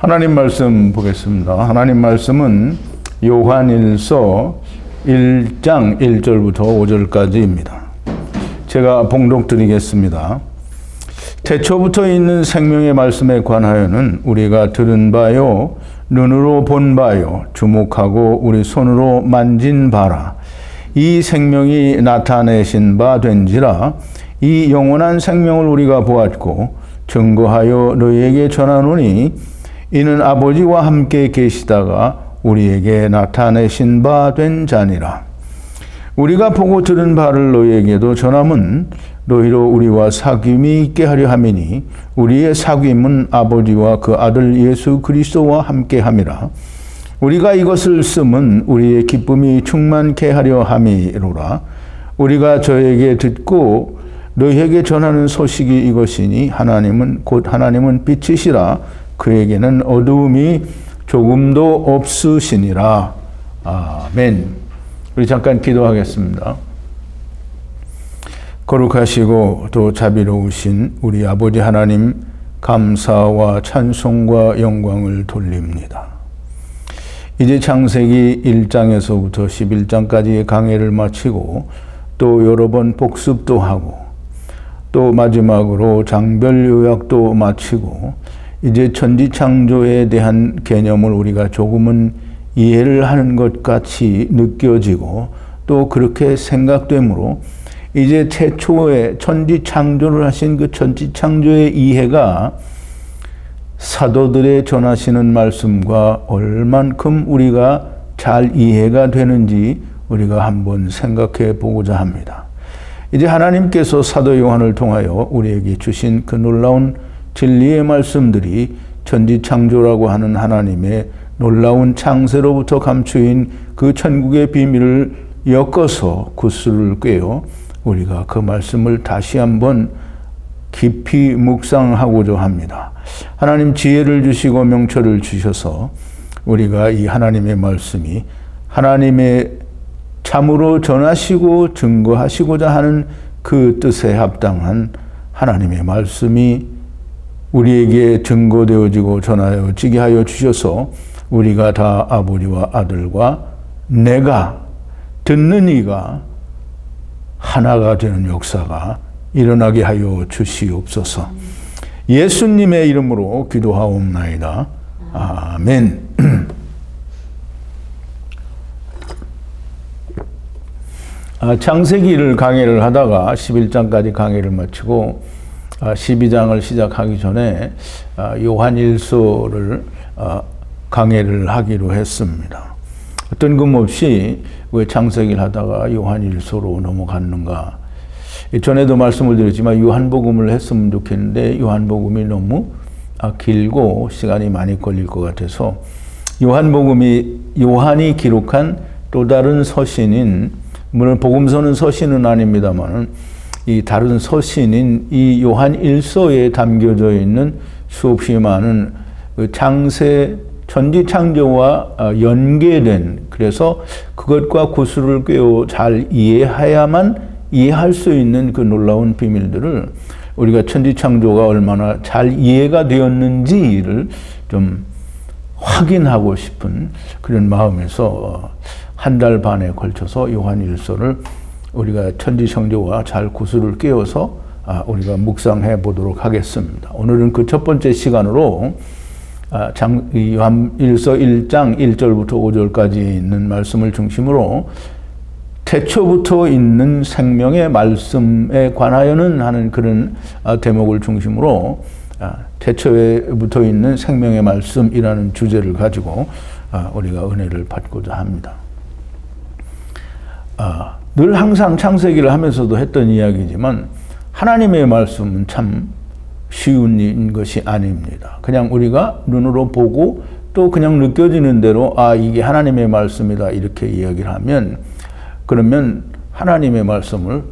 하나님 말씀 보겠습니다. 하나님 말씀은 요한일서 1장 1절부터 5절까지입니다. 제가 봉독 드리겠습니다. 태초부터 있는 생명의 말씀에 관하여는 우리가 들은 바요, 눈으로 본 바요, 주목하고 우리 손으로 만진 바라. 이 생명이 나타내신 바 된지라. 이 영원한 생명을 우리가 보았고 증거하여 너희에게 전하노니 이는 아버지와 함께 계시다가 우리에게 나타내신 바 된 자니라. 우리가 보고 들은 바를 너희에게도 전함은 너희로 우리와 사귐이 있게 하려 함이니 우리의 사귐은 아버지와 그 아들 예수 그리스도와 함께 함이라. 우리가 이것을 쓰면 우리의 기쁨이 충만케 하려 함이로라. 우리가 저에게 듣고 너희에게 전하는 소식이 이것이니 하나님은 빛이시라. 그에게는 어두움이 조금도 없으시니라. 아멘. 우리 잠깐 기도하겠습니다. 거룩하시고 또 자비로우신 우리 아버지 하나님, 감사와 찬송과 영광을 돌립니다. 이제 창세기 1장에서부터 11장까지의 강해를 마치고 또 여러 번 복습도 하고 또 마지막으로 장별 요약도 마치고 이제 천지창조에 대한 개념을 우리가 조금은 이해를 하는 것 같이 느껴지고 또 그렇게 생각되므로 이제 태초에 천지창조를 하신 그 천지창조의 이해가 사도들의 전하시는 말씀과 얼만큼 우리가 잘 이해가 되는지 우리가 한번 생각해 보고자 합니다. 이제 하나님께서 사도 요한을 통하여 우리에게 주신 그 놀라운 진리의 말씀들이 천지창조라고 하는 하나님의 놀라운 창세로부터 감추인 그 천국의 비밀을 엮어서 구슬을 꿰어 우리가 그 말씀을 다시 한번 깊이 묵상하고자 합니다. 하나님 지혜를 주시고 명철을 주셔서 우리가 이 하나님의 말씀이 하나님의 참으로 전하시고 증거하시고자 하는 그 뜻에 합당한 하나님의 말씀이 우리에게 증거되어지고 전하여지게 하여 주셔서 우리가 다 아버지와 아들과 내가 듣는 이가 하나가 되는 역사가 일어나게 하여 주시옵소서. 예수님의 이름으로 기도하옵나이다. 아멘. 창세기를 강해를 하다가 11장까지 강해를 마치고 12장을 시작하기 전에 요한일서를 강해를 하기로 했습니다. 뜬금없이 왜 창세기를 하다가 요한일서로 넘어갔는가? 전에도 말씀을 드렸지만 요한복음을 했으면 좋겠는데 요한복음이 너무 길고 시간이 많이 걸릴 것 같아서 요한이 기록한 또 다른 서신인, 물론 복음서는 서신은 아닙니다만 이 다른 서신인 이 요한일서에 담겨져 있는 수없이 많은 그 천지창조와 연계된, 그래서 그것과 구슬을 꿰어 잘 이해할 수 있는 그 놀라운 비밀들을 우리가 천지창조가 얼마나 잘 이해가 되었는지를 좀 확인하고 싶은 그런 마음에서 한 달 반에 걸쳐서 요한일서를 우리가 천지창조와 잘 구슬을 꿰어서 우리가 묵상해 보도록 하겠습니다. 오늘은 그 첫 번째 시간으로 요한일서 1장 1절부터 5절까지 있는 말씀을 중심으로 태초부터 있는 생명의 말씀에 관하여는 하는 그런 대목을 중심으로 태초에부터 있는 생명의 말씀이라는 주제를 가지고 우리가 은혜를 받고자 합니다. 늘 항상 창세기를 하면서도 했던 이야기지만 하나님의 말씀은 참 쉬운 것이 아닙니다. 그냥 우리가 눈으로 보고 또 그냥 느껴지는 대로 이게 하나님의 말씀이다 이렇게 이야기를 하면 그러면 하나님의 말씀을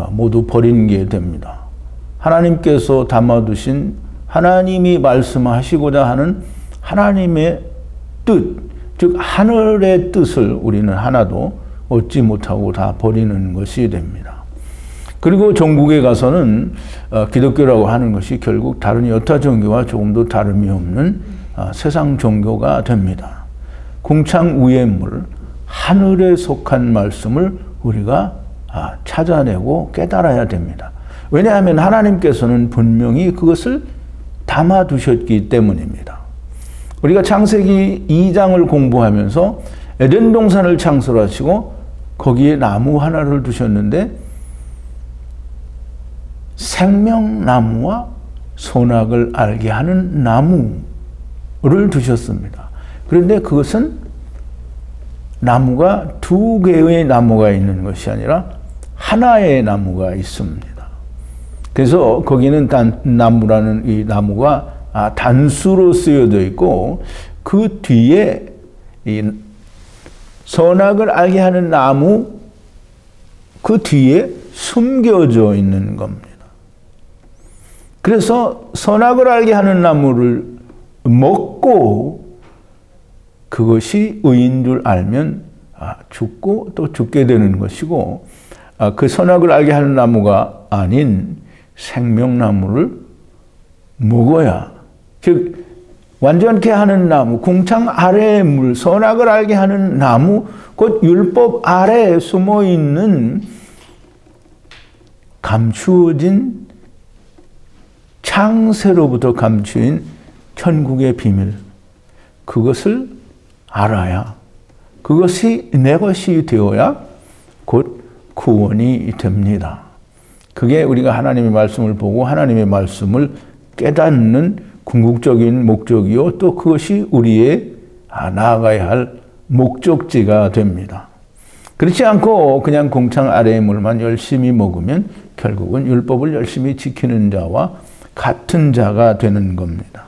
모두 버리는 게 됩니다. 하나님께서 담아두신 하나님이 말씀하시고자 하는 하나님의 뜻, 즉 하늘의 뜻을 우리는 하나도 얻지 못하고 다 버리는 것이 됩니다. 그리고 종국에 가서는 기독교라고 하는 것이 결국 다른 여타 종교와 조금도 다름이 없는 세상 종교가 됩니다. 궁창우예물, 하늘에 속한 말씀을 우리가 찾아내고 깨달아야 됩니다. 왜냐하면 하나님께서는 분명히 그것을 담아두셨기 때문입니다. 우리가 창세기 2장을 공부하면서 에덴 동산을 창설하시고 거기에 나무 하나를 두셨는데 생명나무와 선악을 알게 하는 나무를 두셨습니다. 그런데 그것은 나무가 두 개의 나무가 있는 것이 아니라 하나의 나무가 있습니다. 그래서 거기는 나무라는 이 나무가 단수로 쓰여져 있고 그 뒤에 이 선악을 알게 하는 나무 그 뒤에 숨겨져 있는 겁니다. 그래서 선악을 알게 하는 나무를 먹고 그것이 의인 줄 알면 죽고 또 죽게 되는 것이고 그 선악을 알게 하는 나무가 아닌 생명나무를 먹어야, 즉 완전케 하는 나무, 궁창 아래의 물, 선악을 알게 하는 나무, 곧 율법 아래에 숨어있는 감추어진 창세로부터 감추인 천국의 비밀, 그것을 알아야, 그것이 내 것이 되어야 곧 구원이 됩니다. 그게 우리가 하나님의 말씀을 보고 하나님의 말씀을 깨닫는 궁극적인 목적이요, 또 그것이 우리의 나아가야 할 목적지가 됩니다. 그렇지 않고 그냥 궁창 아래의 물만 열심히 먹으면 결국은 율법을 열심히 지키는 자와 같은 자가 되는 겁니다.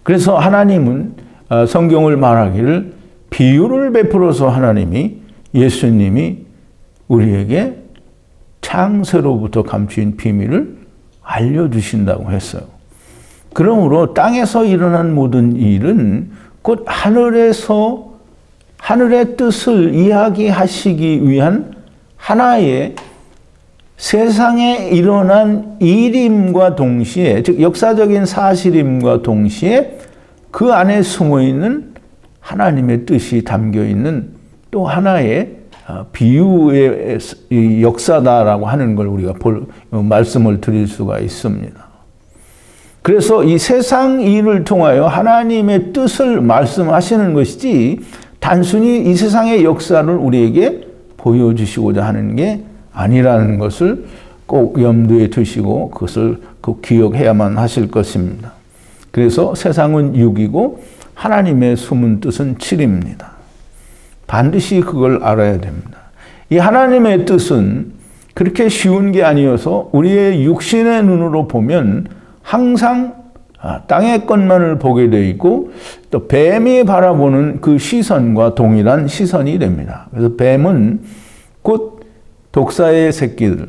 그래서 하나님은 성경을 말하기를 비유를 베풀어서 하나님이, 예수님이 우리에게 창세로부터 감추인 비밀을 알려주신다고 했어요. 그러므로 땅에서 일어난 모든 일은 곧 하늘에서 하늘의 뜻을 이야기하시기 위한 하나의 세상에 일어난 일임과 동시에, 즉 역사적인 사실임과 동시에 그 안에 숨어있는 하나님의 뜻이 담겨있는 또 하나의 비유의 역사다라고 하는 걸 우리가 말씀을 드릴 수가 있습니다. 그래서 이 세상 일을 통하여 하나님의 뜻을 말씀하시는 것이지 단순히 이 세상의 역사를 우리에게 보여주시고자 하는 게 아니라는 것을 꼭 염두에 두시고 그것을 꼭 기억해야만 하실 것입니다. 그래서 세상은 6이고 하나님의 숨은 뜻은 7입니다. 반드시 그걸 알아야 됩니다. 이 하나님의 뜻은 그렇게 쉬운 게 아니어서 우리의 육신의 눈으로 보면 항상 땅의 것만을 보게 되어 있고 또 뱀이 바라보는 그 시선과 동일한 시선이 됩니다. 그래서 뱀은 곧 독사의 새끼들,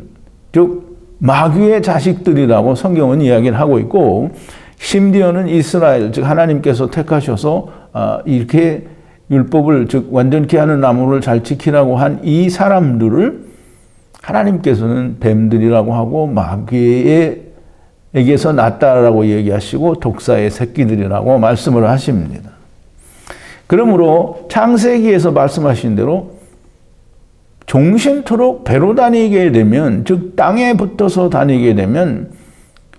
즉 마귀의 자식들이라고 성경은 이야기를 하고 있고 심지어는 이스라엘, 즉 하나님께서 택하셔서 이렇게 율법을, 즉 완전케 하는 나무를 잘 지키라고 한 이 사람들을 하나님께서는 뱀들이라고 하고 마귀에게서 났다라고 얘기하시고 독사의 새끼들이라고 말씀을 하십니다. 그러므로 창세기에서 말씀하신 대로 종신토록 배로 다니게 되면, 즉 땅에 붙어서 다니게 되면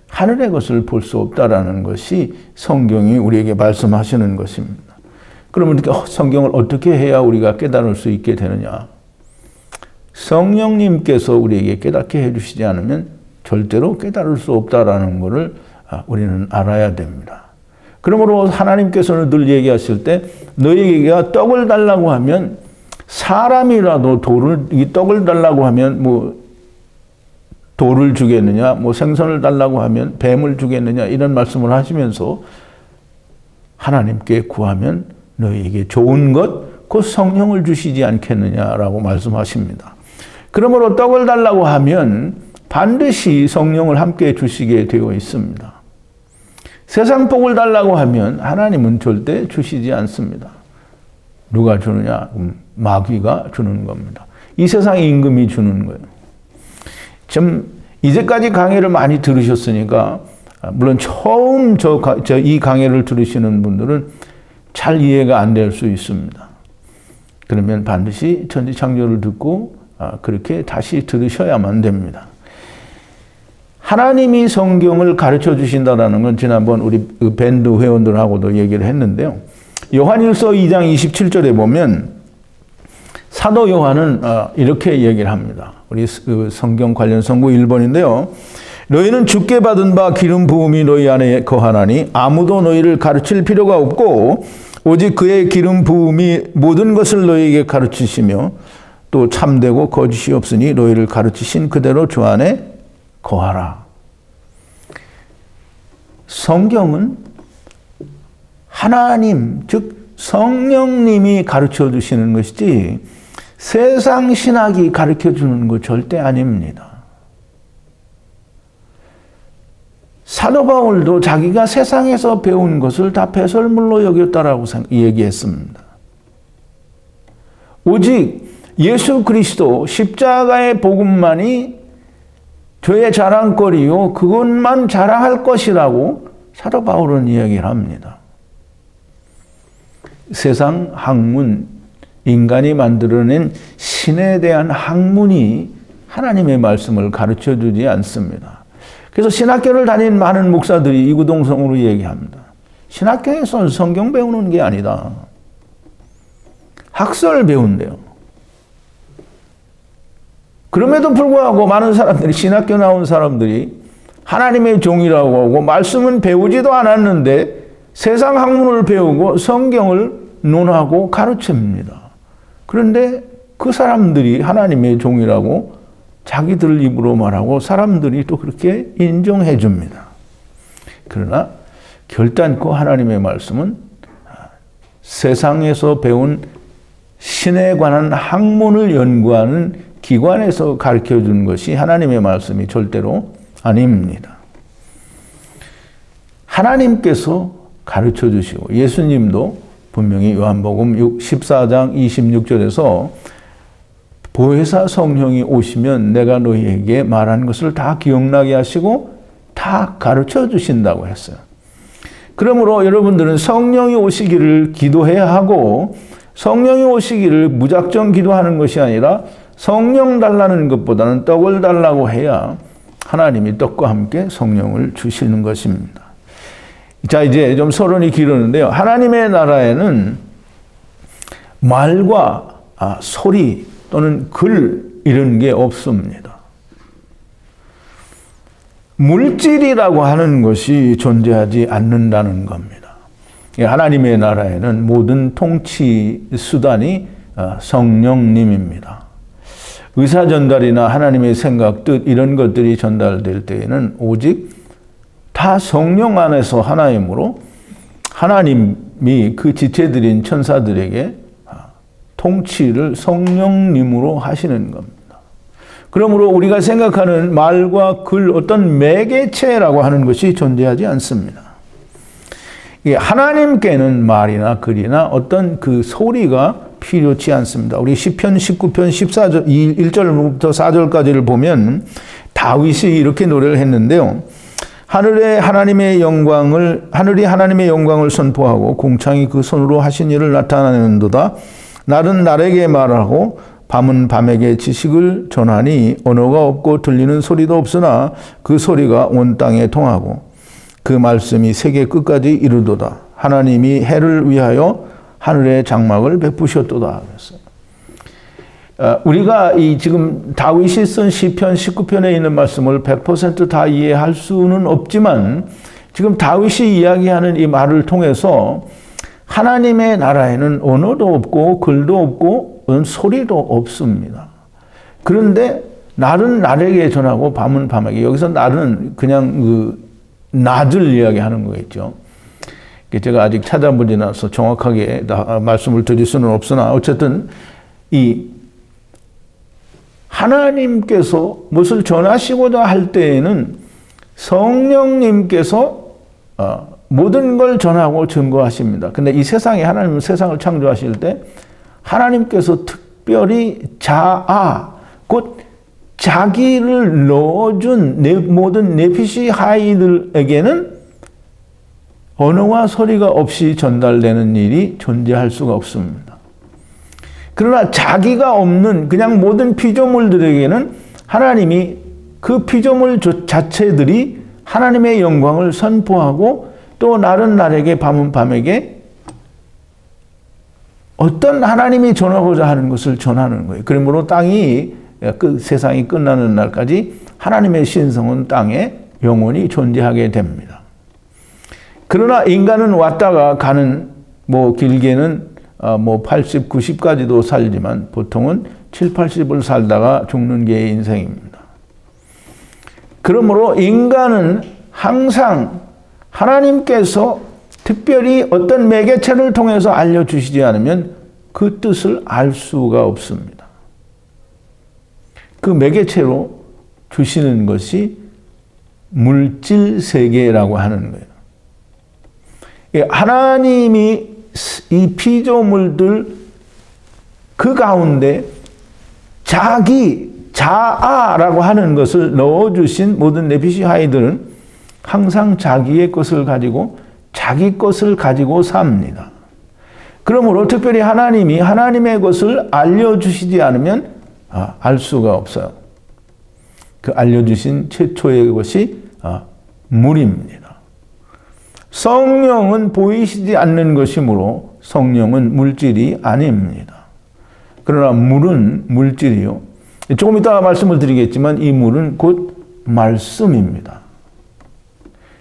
하늘의 것을 볼 수 없다라는 것이 성경이 우리에게 말씀하시는 것입니다. 그러면 성경을 어떻게 해야 우리가 깨달을 수 있게 되느냐? 성령님께서 우리에게 깨닫게 해주시지 않으면 절대로 깨달을 수 없다라는 것을 우리는 알아야 됩니다. 그러므로 하나님께서는 늘 얘기하실 때 너희에게 떡을 달라고 하면 사람이라도 이 떡을 달라고 하면 뭐 돌을 주겠느냐, 뭐 생선을 달라고 하면 뱀을 주겠느냐, 이런 말씀을 하시면서 하나님께 구하면 너희에게 좋은 것, 곧 성령을 주시지 않겠느냐라고 말씀하십니다. 그러므로 떡을 달라고 하면 반드시 성령을 함께 주시게 되어 있습니다. 세상 복을 달라고 하면 하나님은 절대 주시지 않습니다. 누가 주느냐? 마귀가 주는 겁니다. 이 세상의 임금이 주는 거예요. 좀 이제까지 강의를 많이 들으셨으니까 물론 처음 이 강해를 들으시는 분들은 잘 이해가 안 될 수 있습니다. 그러면 반드시 천지창조를 듣고 그렇게 다시 들으셔야만 됩니다. 하나님이 성경을 가르쳐 주신다는 건 지난번 우리 밴드 회원들하고도 얘기를 했는데요. 요한일서 2장 27절에 보면 사도 요한은 이렇게 얘기를 합니다. 우리 성경 관련 선고 1번인데요. 너희는 주께 받은 바 기름 부음이 너희 안에 거하나니 아무도 너희를 가르칠 필요가 없고 오직 그의 기름 부음이 모든 것을 너희에게 가르치시며 또 참되고 거짓이 없으니 너희를 가르치신 그대로 주 안에 거하라. 성경은 하나님, 즉 성령님이 가르쳐 주시는 것이지 세상 신학이 가르쳐 주는 것 절대 아닙니다. 사도 바울도 자기가 세상에서 배운 것을 다 배설물로 여겼다라고 얘기했습니다. 오직 예수 그리스도 십자가의 복음만이 저의 자랑거리요 그것만 자랑할 것이라고 사도 바울은 이야기를 합니다. 세상 학문, 인간이 만들어낸 신에 대한 학문이 하나님의 말씀을 가르쳐 주지 않습니다. 그래서 신학교를 다닌 많은 목사들이 이구동성으로 얘기합니다. 신학교에서는 성경 배우는 게 아니다. 학설 배운대요. 그럼에도 불구하고 많은 사람들이, 신학교 나온 사람들이 하나님의 종이라고 하고 말씀은 배우지도 않았는데 세상 학문을 배우고 성경을 논하고 가르칩니다. 그런데 그 사람들이 하나님의 종이라고 자기들 입으로 말하고 사람들이 또 그렇게 인정해 줍니다. 그러나 결단코 하나님의 말씀은 세상에서 배운 신에 관한 학문을 연구하는 기관에서 가르쳐 준 것이 하나님의 말씀이 절대로 아닙니다. 하나님께서 가르쳐 주시고 예수님도 분명히 요한복음 14장 26절에서 보혜사 성령이 오시면 내가 너희에게 말한 것을 다 기억나게 하시고 다 가르쳐 주신다고 했어요. 그러므로 여러분들은 성령이 오시기를 기도해야 하고 성령이 오시기를 무작정 기도하는 것이 아니라 성령 달라는 것보다는 떡을 달라고 해야 하나님이 떡과 함께 성령을 주시는 것입니다. 자, 이제 좀 서론이 길었는데요. 하나님의 나라에는 말과 소리 또는 글 이런 게 없습니다. 물질이라고 하는 것이 존재하지 않는다는 겁니다. 하나님의 나라에는 모든 통치 수단이 성령님입니다. 의사 전달이나 하나님의 생각, 뜻 이런 것들이 전달될 때에는 오직 다 성령 안에서 하나이므로 하나님이 그 지체들인 천사들에게 통치를 성령님으로 하시는 겁니다. 그러므로 우리가 생각하는 말과 글 어떤 매개체라고 하는 것이 존재하지 않습니다. 하나님께는 말이나 글이나 어떤 그 소리가 필요치 않습니다. 우리 시편 19편 14절 1절부터 4절까지를 보면 다윗이 이렇게 노래를 했는데요. 하늘이 하나님의 영광을 선포하고 궁창이 그 손으로 하신 일을 나타내는도다. 날은 날에게 말하고 밤은 밤에게 지식을 전하니 언어가 없고 들리는 소리도 없으나 그 소리가 온 땅에 통하고 그 말씀이 세계 끝까지 이르도다. 하나님이 해를 위하여 하늘의 장막을 베푸셨도다. 그랬어요. 우리가 지금 다윗이 쓴 시편 19편에 있는 말씀을 100% 다 이해할 수는 없지만 지금 다윗이 이야기하는 이 말을 통해서 하나님의 나라에는 언어도 없고 글도 없고 소리도 없습니다. 그런데 날은 날에게 전하고 밤은 밤에게. 여기서 날은 그냥 그 낮을 이야기하는 거겠죠. 제가 아직 찾아보지 않아서 정확하게 말씀을 드릴 수는 없으나 어쨌든 이 하나님께서 무엇을 전하시고자 할 때에는 성령님께서 모든 걸 전하고 증거하십니다. 근데 이 세상에 하나님은 세상을 창조하실 때 하나님께서 특별히 자아, 곧 자기를 넣어준 모든 네피시 하이들에게는 언어와 소리가 없이 전달되는 일이 존재할 수가 없습니다. 그러나 자기가 없는 그냥 모든 피조물들에게는 하나님이 그 피조물 자체들이 하나님의 영광을 선포하고 또 날은 날에게 밤은 밤에게 어떤 하나님이 전하고자 하는 것을 전하는 거예요. 그러므로 땅이 세상이 끝나는 날까지 하나님의 신성은 땅에 영원히 존재하게 됩니다. 그러나 인간은 왔다가 가는 길게는 80, 90까지도 살지만 보통은 7, 80을 살다가 죽는 게 인생입니다. 그러므로 인간은 항상 하나님께서 특별히 어떤 매개체를 통해서 알려주시지 않으면 그 뜻을 알 수가 없습니다. 그 매개체로 주시는 것이 물질 세계라고 하는 거예요. 하나님이 이 피조물들 그 가운데 자아라고 하는 것을 넣어주신 모든 네피시 하이들은 항상 자기의 것을 가지고 자기 것을 가지고 삽니다. 그러므로 특별히 하나님이 하나님의 것을 알려주시지 않으면 알 수가 없어요. 그 알려주신 최초의 것이 물입니다. 성령은 보이시지 않는 것이므로 성령은 물질이 아닙니다. 그러나 물은 물질이요. 조금 이따 말씀을 드리겠지만 이 물은 곧 말씀입니다.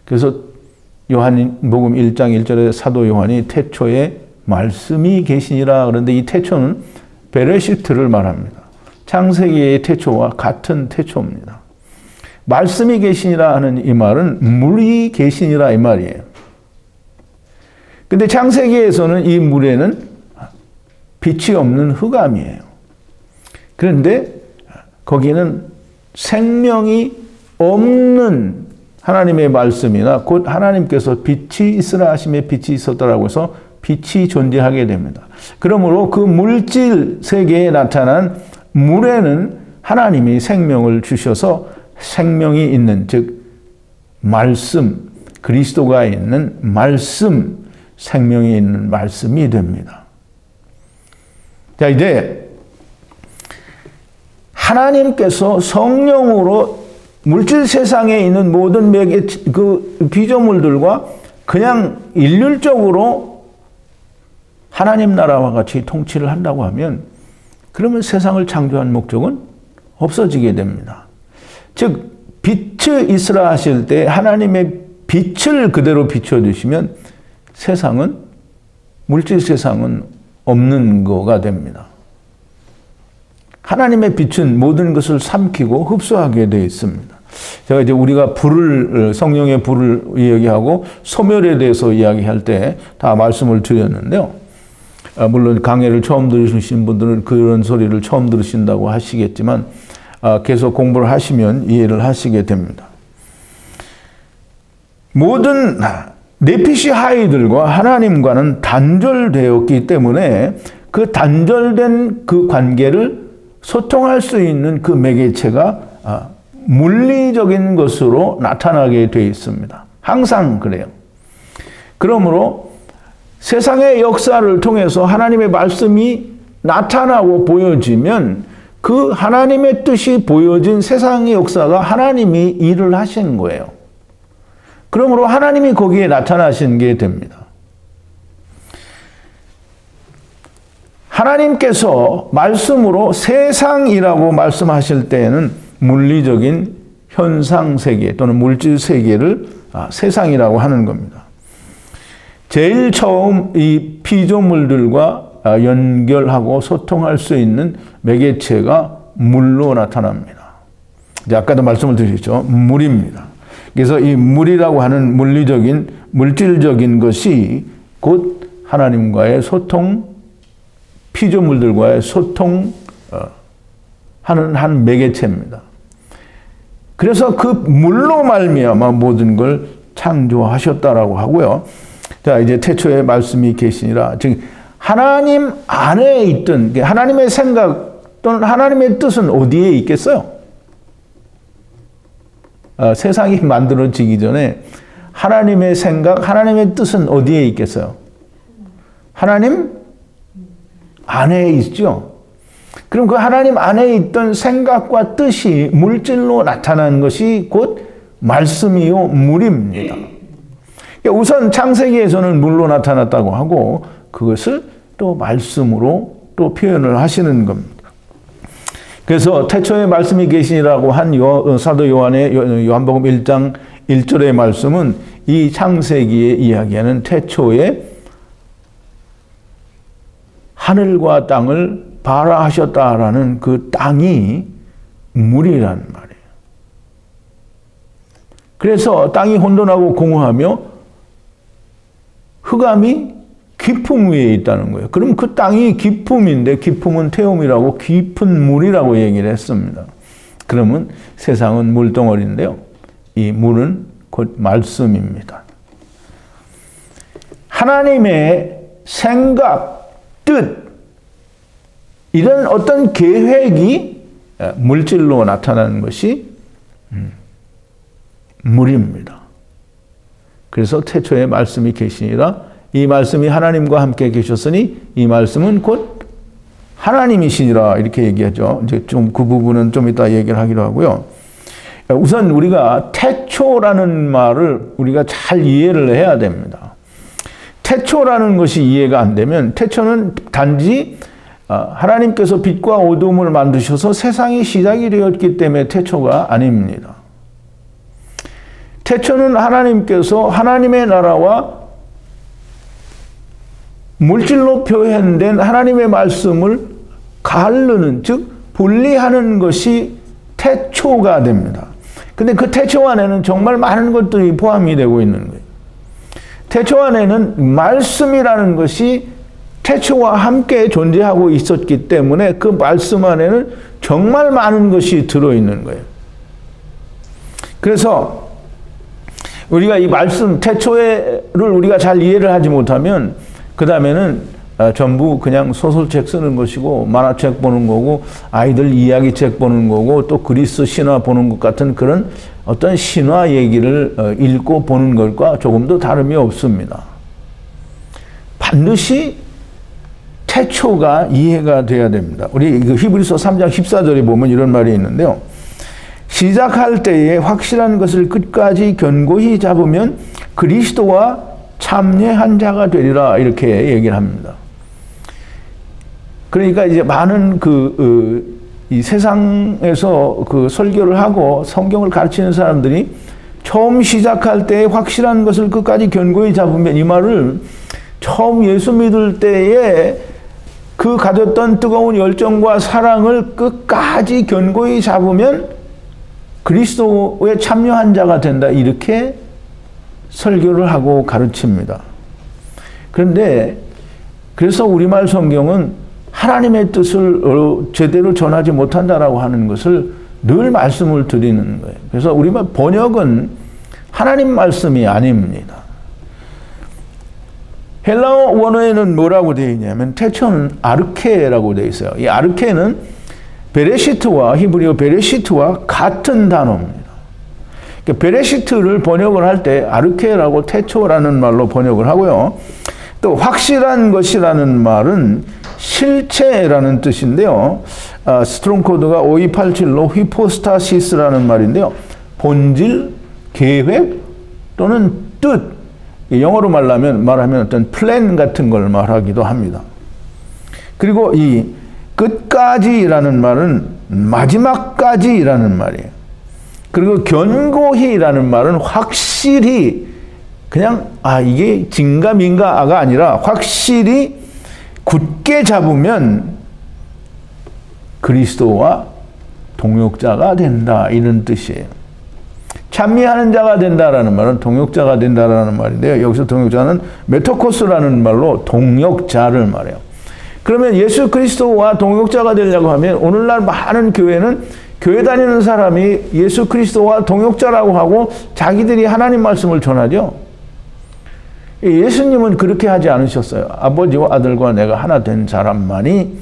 그래서 요한복음 1장 1절에 사도 요한이 태초에 말씀이 계시니라 그런데 이 태초는 베레시트를 말합니다. 창세기의 태초와 같은 태초입니다. 말씀이 계시니라 하는 이 말은 물이 계시니라 이 말이에요. 근데 창세기에서는 이 물에는 빛이 없는 흑암이에요. 그런데 거기는 생명이 없는 하나님의 말씀이나 곧 하나님께서 빛이 있으라 하심에 빛이 있었다라고 해서 빛이 존재하게 됩니다. 그러므로 그 물질 세계에 나타난 물에는 하나님이 생명을 주셔서 생명이 있는 즉 말씀, 그리스도가 있는 말씀, 생명이 있는 말씀이 됩니다. 자, 이제 하나님께서 성령으로 물질 세상에 있는 모든 그 피조물들과 그냥 일률적으로 하나님 나라와 같이 통치를 한다고 하면 그러면 세상을 창조한 목적은 없어지게 됩니다. 즉 빛이 있으라 하실 때 하나님의 빛을 그대로 비춰주시면 세상은 물질 세상은 없는 거가 됩니다. 하나님의 빛은 모든 것을 삼키고 흡수하게 되어 있습니다. 제가 이제 우리가 성령의 불을 이야기하고 소멸에 대해서 이야기할 때 다 말씀을 드렸는데요. 물론 강해를 처음 들으신 분들은 그런 소리를 처음 들으신다고 하시겠지만 계속 공부를 하시면 이해를 하시게 됩니다. 모든 네피시 하이들과 하나님과는 단절되었기 때문에 그 단절된 그 관계를 소통할 수 있는 그 매개체가 물리적인 것으로 나타나게 되어 있습니다. 항상 그래요. 그러므로 세상의 역사를 통해서 하나님의 말씀이 나타나고 보여지면 그 하나님의 뜻이 보여진 세상의 역사가 하나님이 일을 하신 거예요. 그러므로 하나님이 거기에 나타나신 게 됩니다. 하나님께서 말씀으로 세상이라고 말씀하실 때에는 물리적인 현상 세계 또는 물질 세계를 세상이라고 하는 겁니다. 제일 처음 이 피조물들과 연결하고 소통할 수 있는 매개체가 물로 나타납니다. 이제 아까도 말씀을 드렸죠. 물입니다. 그래서 이 물이라고 하는 물질적인 것이 곧 하나님과의 소통, 피조물들과의 소통 하는 한 매개체입니다. 그래서 그 물로 말미암아 모든 걸 창조하셨다라고 하고요. 자, 이제 태초에 말씀이 계시니라. 즉 하나님 안에 있던 하나님의 생각 또는 하나님의 뜻은 어디에 있겠어요? 세상이 만들어지기 전에 하나님의 생각, 하나님의 뜻은 어디에 있겠어요? 하나님 안에 있죠. 그럼 그 하나님 안에 있던 생각과 뜻이 물질로 나타난 것이 곧 말씀이요 물입니다. 우선 창세기에서는 물로 나타났다고 하고 그것을 또 말씀으로 또 표현을 하시는 겁니다. 그래서 태초에 말씀이 계시니라고 한 사도 요한의 요한복음 1장 1절의 말씀은 이 창세기에 이야기하는 태초에 하늘과 땅을 발화하셨다라는 그 땅이 물이란 말이에요. 그래서 땅이 혼돈하고 공허하며 흑암이 깊음 위에 있다는 거예요. 그럼 그 땅이 깊음인데 깊음은 태움이라고 깊은 물이라고 얘기를 했습니다. 그러면 세상은 물덩어리인데요. 이 물은 곧 말씀입니다. 하나님의 생각, 뜻, 이런 어떤 계획이 물질로 나타나는 것이 물입니다. 그래서 태초에 말씀이 계시니라 이 말씀이 하나님과 함께 계셨으니 이 말씀은 곧 하나님이시니라 이렇게 얘기하죠. 이제 좀 그 부분은 좀 이따 얘기를 하기로 하고요. 우선 우리가 태초라는 말을 우리가 잘 이해를 해야 됩니다. 태초라는 것이 이해가 안 되면 태초는 단지 하나님께서 빛과 어둠을 만드셔서 세상이 시작이 되었기 때문에 태초가 아닙니다. 태초는 하나님께서 하나님의 나라와 물질로 표현된 하나님의 말씀을 가르는, 즉 분리하는 것이 태초가 됩니다. 근데 그 태초 안에는 정말 많은 것들이 포함이 되고 있는 거예요. 태초 안에는 말씀이라는 것이 태초와 함께 존재하고 있었기 때문에 그 말씀 안에는 정말 많은 것이 들어있는 거예요. 그래서 우리가 이 말씀 태초를 우리가 잘 이해를 하지 못하면 그 다음에는 전부 그냥 소설책 쓰는 것이고 만화책 보는 거고 아이들 이야기책 보는 거고 또 그리스 신화 보는 것 같은 그런 어떤 신화 얘기를 읽고 보는 것과 조금도 다름이 없습니다. 반드시 태초가 이해가 돼야 됩니다. 우리 히브리서 3장 14절에 보면 이런 말이 있는데요. 시작할 때에 확실한 것을 끝까지 견고히 잡으면 그리스도와 참여한 자가 되리라 이렇게 얘기를 합니다. 그러니까 이제 많은 이 세상에서 그 설교를 하고 성경을 가르치는 사람들이 처음 시작할 때에 확실한 것을 끝까지 견고히 잡으면 이 말을 처음 예수 믿을 때에 그 가졌던 뜨거운 열정과 사랑을 끝까지 견고히 잡으면 그리스도에 참여한 자가 된다 이렇게 설교를 하고 가르칩니다. 그런데 그래서 우리말 성경은 하나님의 뜻을 제대로 전하지 못한다라고 하는 것을 늘 말씀을 드리는 거예요. 그래서 우리말 번역은 하나님 말씀이 아닙니다. 헬라어 원어에는 뭐라고 되어 있냐면 태초는 아르케라고 되어 있어요. 이 아르케는 베레시트와 히브리어 베레시트와 같은 단어입니다. 베레시트를 번역을 할 때 아르케라고 태초라는 말로 번역을 하고요. 또 확실한 것이라는 말은 실체라는 뜻인데요. 스트롱 코드가 5287로 히포스타시스라는 말인데요. 본질, 계획 또는 뜻. 영어로 말하면 어떤 플랜 같은 걸 말하기도 합니다. 그리고 이 끝까지라는 말은 마지막까지라는 말이에요. 그리고 견고히라는 말은 확실히 그냥 이게 진가민가가 아니라 확실히 굳게 잡으면 그리스도와 동역자가 된다 이런 뜻이에요. 찬미하는 자가 된다라는 말은 동역자가 된다라는 말인데요. 여기서 동역자는 메토코스라는 말로 동역자를 말해요. 그러면 예수 그리스도와 동역자가 되려고 하면 오늘날 많은 교회는 교회 다니는 사람이 예수 그리스도와 동역자라고 하고 자기들이 하나님 말씀을 전하죠. 예수님은 그렇게 하지 않으셨어요. 아버지와 아들과 내가 하나 된 사람만이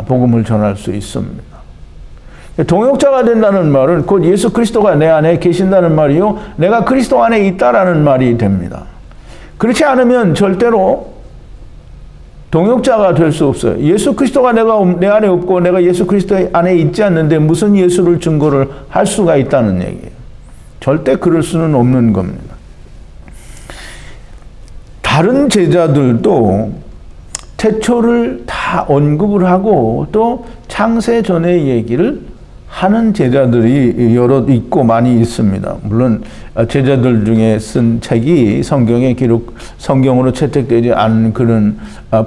복음을 전할 수 있습니다. 동역자가 된다는 말은 곧 예수 그리스도가 내 안에 계신다는 말이요, 내가 그리스도 안에 있다라는 말이 됩니다. 그렇지 않으면 절대로 동역자가 될 수 없어요. 예수 그리스도가 내 안에 없고 내가 예수 그리스도 안에 있지 않는데 무슨 예수를 증거를 할 수가 있다는 얘기예요. 절대 그럴 수는 없는 겁니다. 다른 제자들도 태초를 다 언급을 하고 또 창세 전의 얘기를 하는 제자들이 여러 있고 많이 있습니다. 물론 제자들 중에 쓴 책이 성경으로 채택되지 않은 그런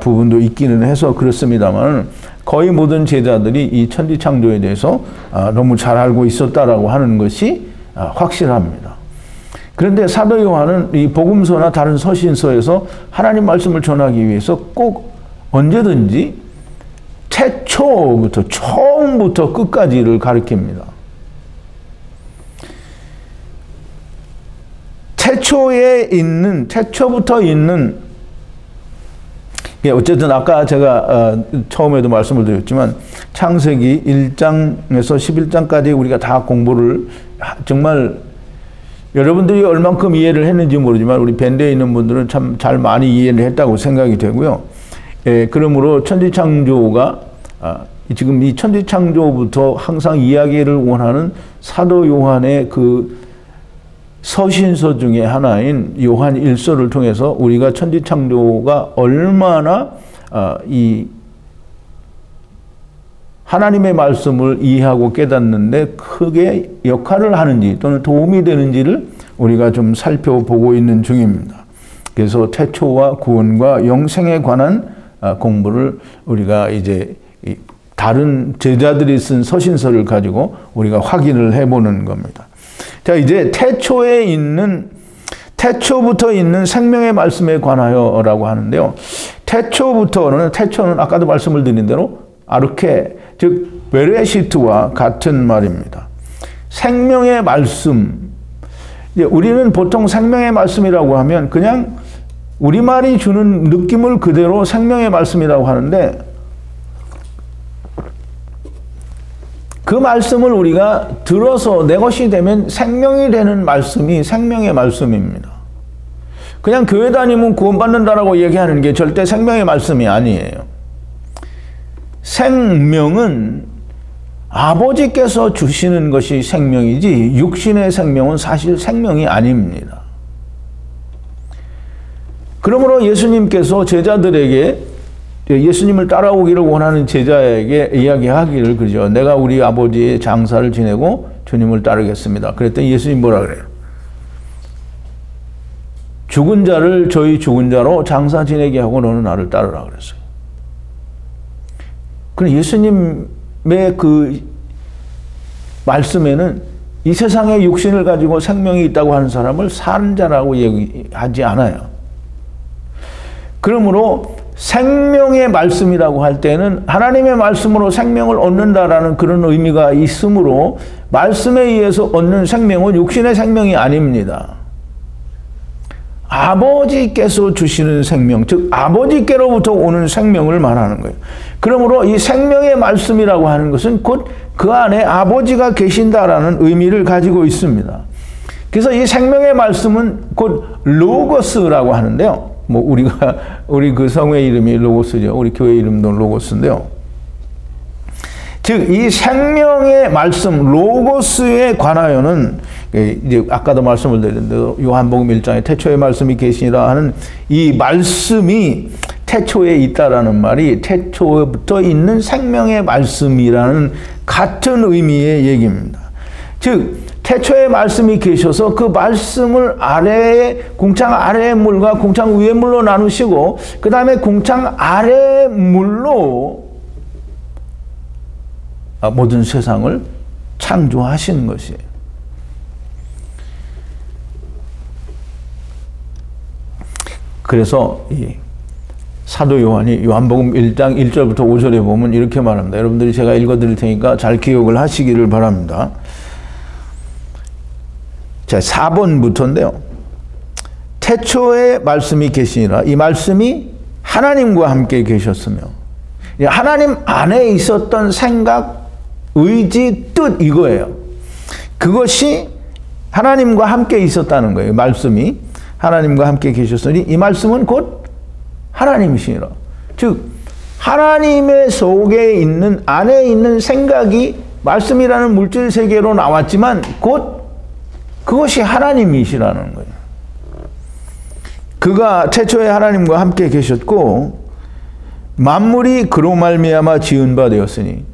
부분도 있기는 해서 그렇습니다만, 거의 모든 제자들이 이 천지창조에 대해서 너무 잘 알고 있었다라고 하는 것이 확실합니다. 그런데 사도 요한은 이 복음서나 다른 서신서에서 하나님 말씀을 전하기 위해서 꼭 언제든지 태초부터, 처음부터 끝까지를 가리킵니다. 태초부터 있는, 어쨌든 아까 제가 처음에도 말씀을 드렸지만 창세기 1장에서 11장까지 우리가 다 공부를 정말 여러분들이 얼만큼 이해를 했는지 모르지만 우리 밴드에 있는 분들은 참 잘 많이 이해를 했다고 생각이 되고요. 그러므로 천지창조가 지금 이 천지창조부터 항상 이야기를 원하는 사도 요한의 그 서신서 중에 하나인 요한 1서를 통해서 우리가 천지창조가 얼마나 이 하나님의 말씀을 이해하고 깨닫는데 크게 역할을 하는지 또는 도움이 되는지를 우리가 좀 살펴보고 있는 중입니다. 그래서 태초와 구원과 영생에 관한 공부를 우리가 이제 다른 제자들이 쓴 서신서를 가지고 우리가 확인을 해보는 겁니다. 자, 이제 태초부터 있는 생명의 말씀에 관하여라고 하는데요. 태초는 아까도 말씀을 드린 대로 아르케, 즉 베레시트와 같은 말입니다. 생명의 말씀. 이제 우리는 보통 생명의 말씀이라고 하면 그냥 우리말이 주는 느낌을 그대로 생명의 말씀이라고 하는데, 그 말씀을 우리가 들어서 내 것이 되면 생명이 되는 말씀이 생명의 말씀입니다. 그냥 교회 다니면 구원받는다라고 얘기하는 게 절대 생명의 말씀이 아니에요. 생명은 아버지께서 주시는 것이 생명이지 육신의 생명은 사실 생명이 아닙니다. 그러므로 예수님께서 제자들에게, 예수님을 따라오기를 원하는 제자에게 이야기하기를 그러죠. 내가 우리 아버지의 장사를 지내고 주님을 따르겠습니다. 그랬더니 예수님 뭐라 그래요? 죽은 자를 저희 죽은 자로 장사 지내게 하고 너는 나를 따르라 그랬어요. 그럼 예수님의 그 말씀에는 이 세상에 육신을 가지고 생명이 있다고 하는 사람을 사는 자라고 얘기하지 않아요. 그러므로 생명의 말씀이라고 할 때는 하나님의 말씀으로 생명을 얻는다라는 그런 의미가 있으므로 말씀에 의해서 얻는 생명은 육신의 생명이 아닙니다. 아버지께서 주시는 생명, 즉 아버지께로부터 오는 생명을 말하는 거예요. 그러므로 이 생명의 말씀이라고 하는 것은 곧 그 안에 아버지가 계신다라는 의미를 가지고 있습니다. 그래서 이 생명의 말씀은 곧 로고스라고 하는데요. 우리 그 성회 이름이 로고스죠. 우리 교회 이름도 로고스인데요. 즉, 이 생명의 말씀, 로고스에 관하여는, 이제 아까도 말씀을 드렸는데, 요한복음 1장에 태초의 말씀이 계시니라 하는 이 말씀이 태초에 있다라는 말이 태초부터 있는 생명의 말씀이라는 같은 의미의 얘기입니다. 즉, 태초에 말씀이 계셔서 그 말씀을 궁창 아래의 물과 궁창 위의 물로 나누시고, 그 다음에 궁창 아래의 물로 모든 세상을 창조하신 것이에요. 그래서 이 사도 요한이 요한복음 1장 1절부터 5절에 보면 이렇게 말합니다. 여러분들이 제가 읽어드릴 테니까 잘 기억을 하시기를 바랍니다. 자, 4번부터인데요. 태초에 말씀이 계시니라. 이 말씀이 하나님과 함께 계셨으며, 하나님 안에 있었던 생각, 의지, 뜻 이거예요. 그것이 하나님과 함께 있었다는 거예요. 말씀이 하나님과 함께 계셨으니 이 말씀은 곧 하나님이시니라. 즉 하나님의 속에 있는, 안에 있는 생각이 말씀이라는 물질 세계로 나왔지만 곧 그것이 하나님이시라는 거예요. 그가 최초에 하나님과 함께 계셨고 만물이 그로 말미암아 지은 바 되었으니,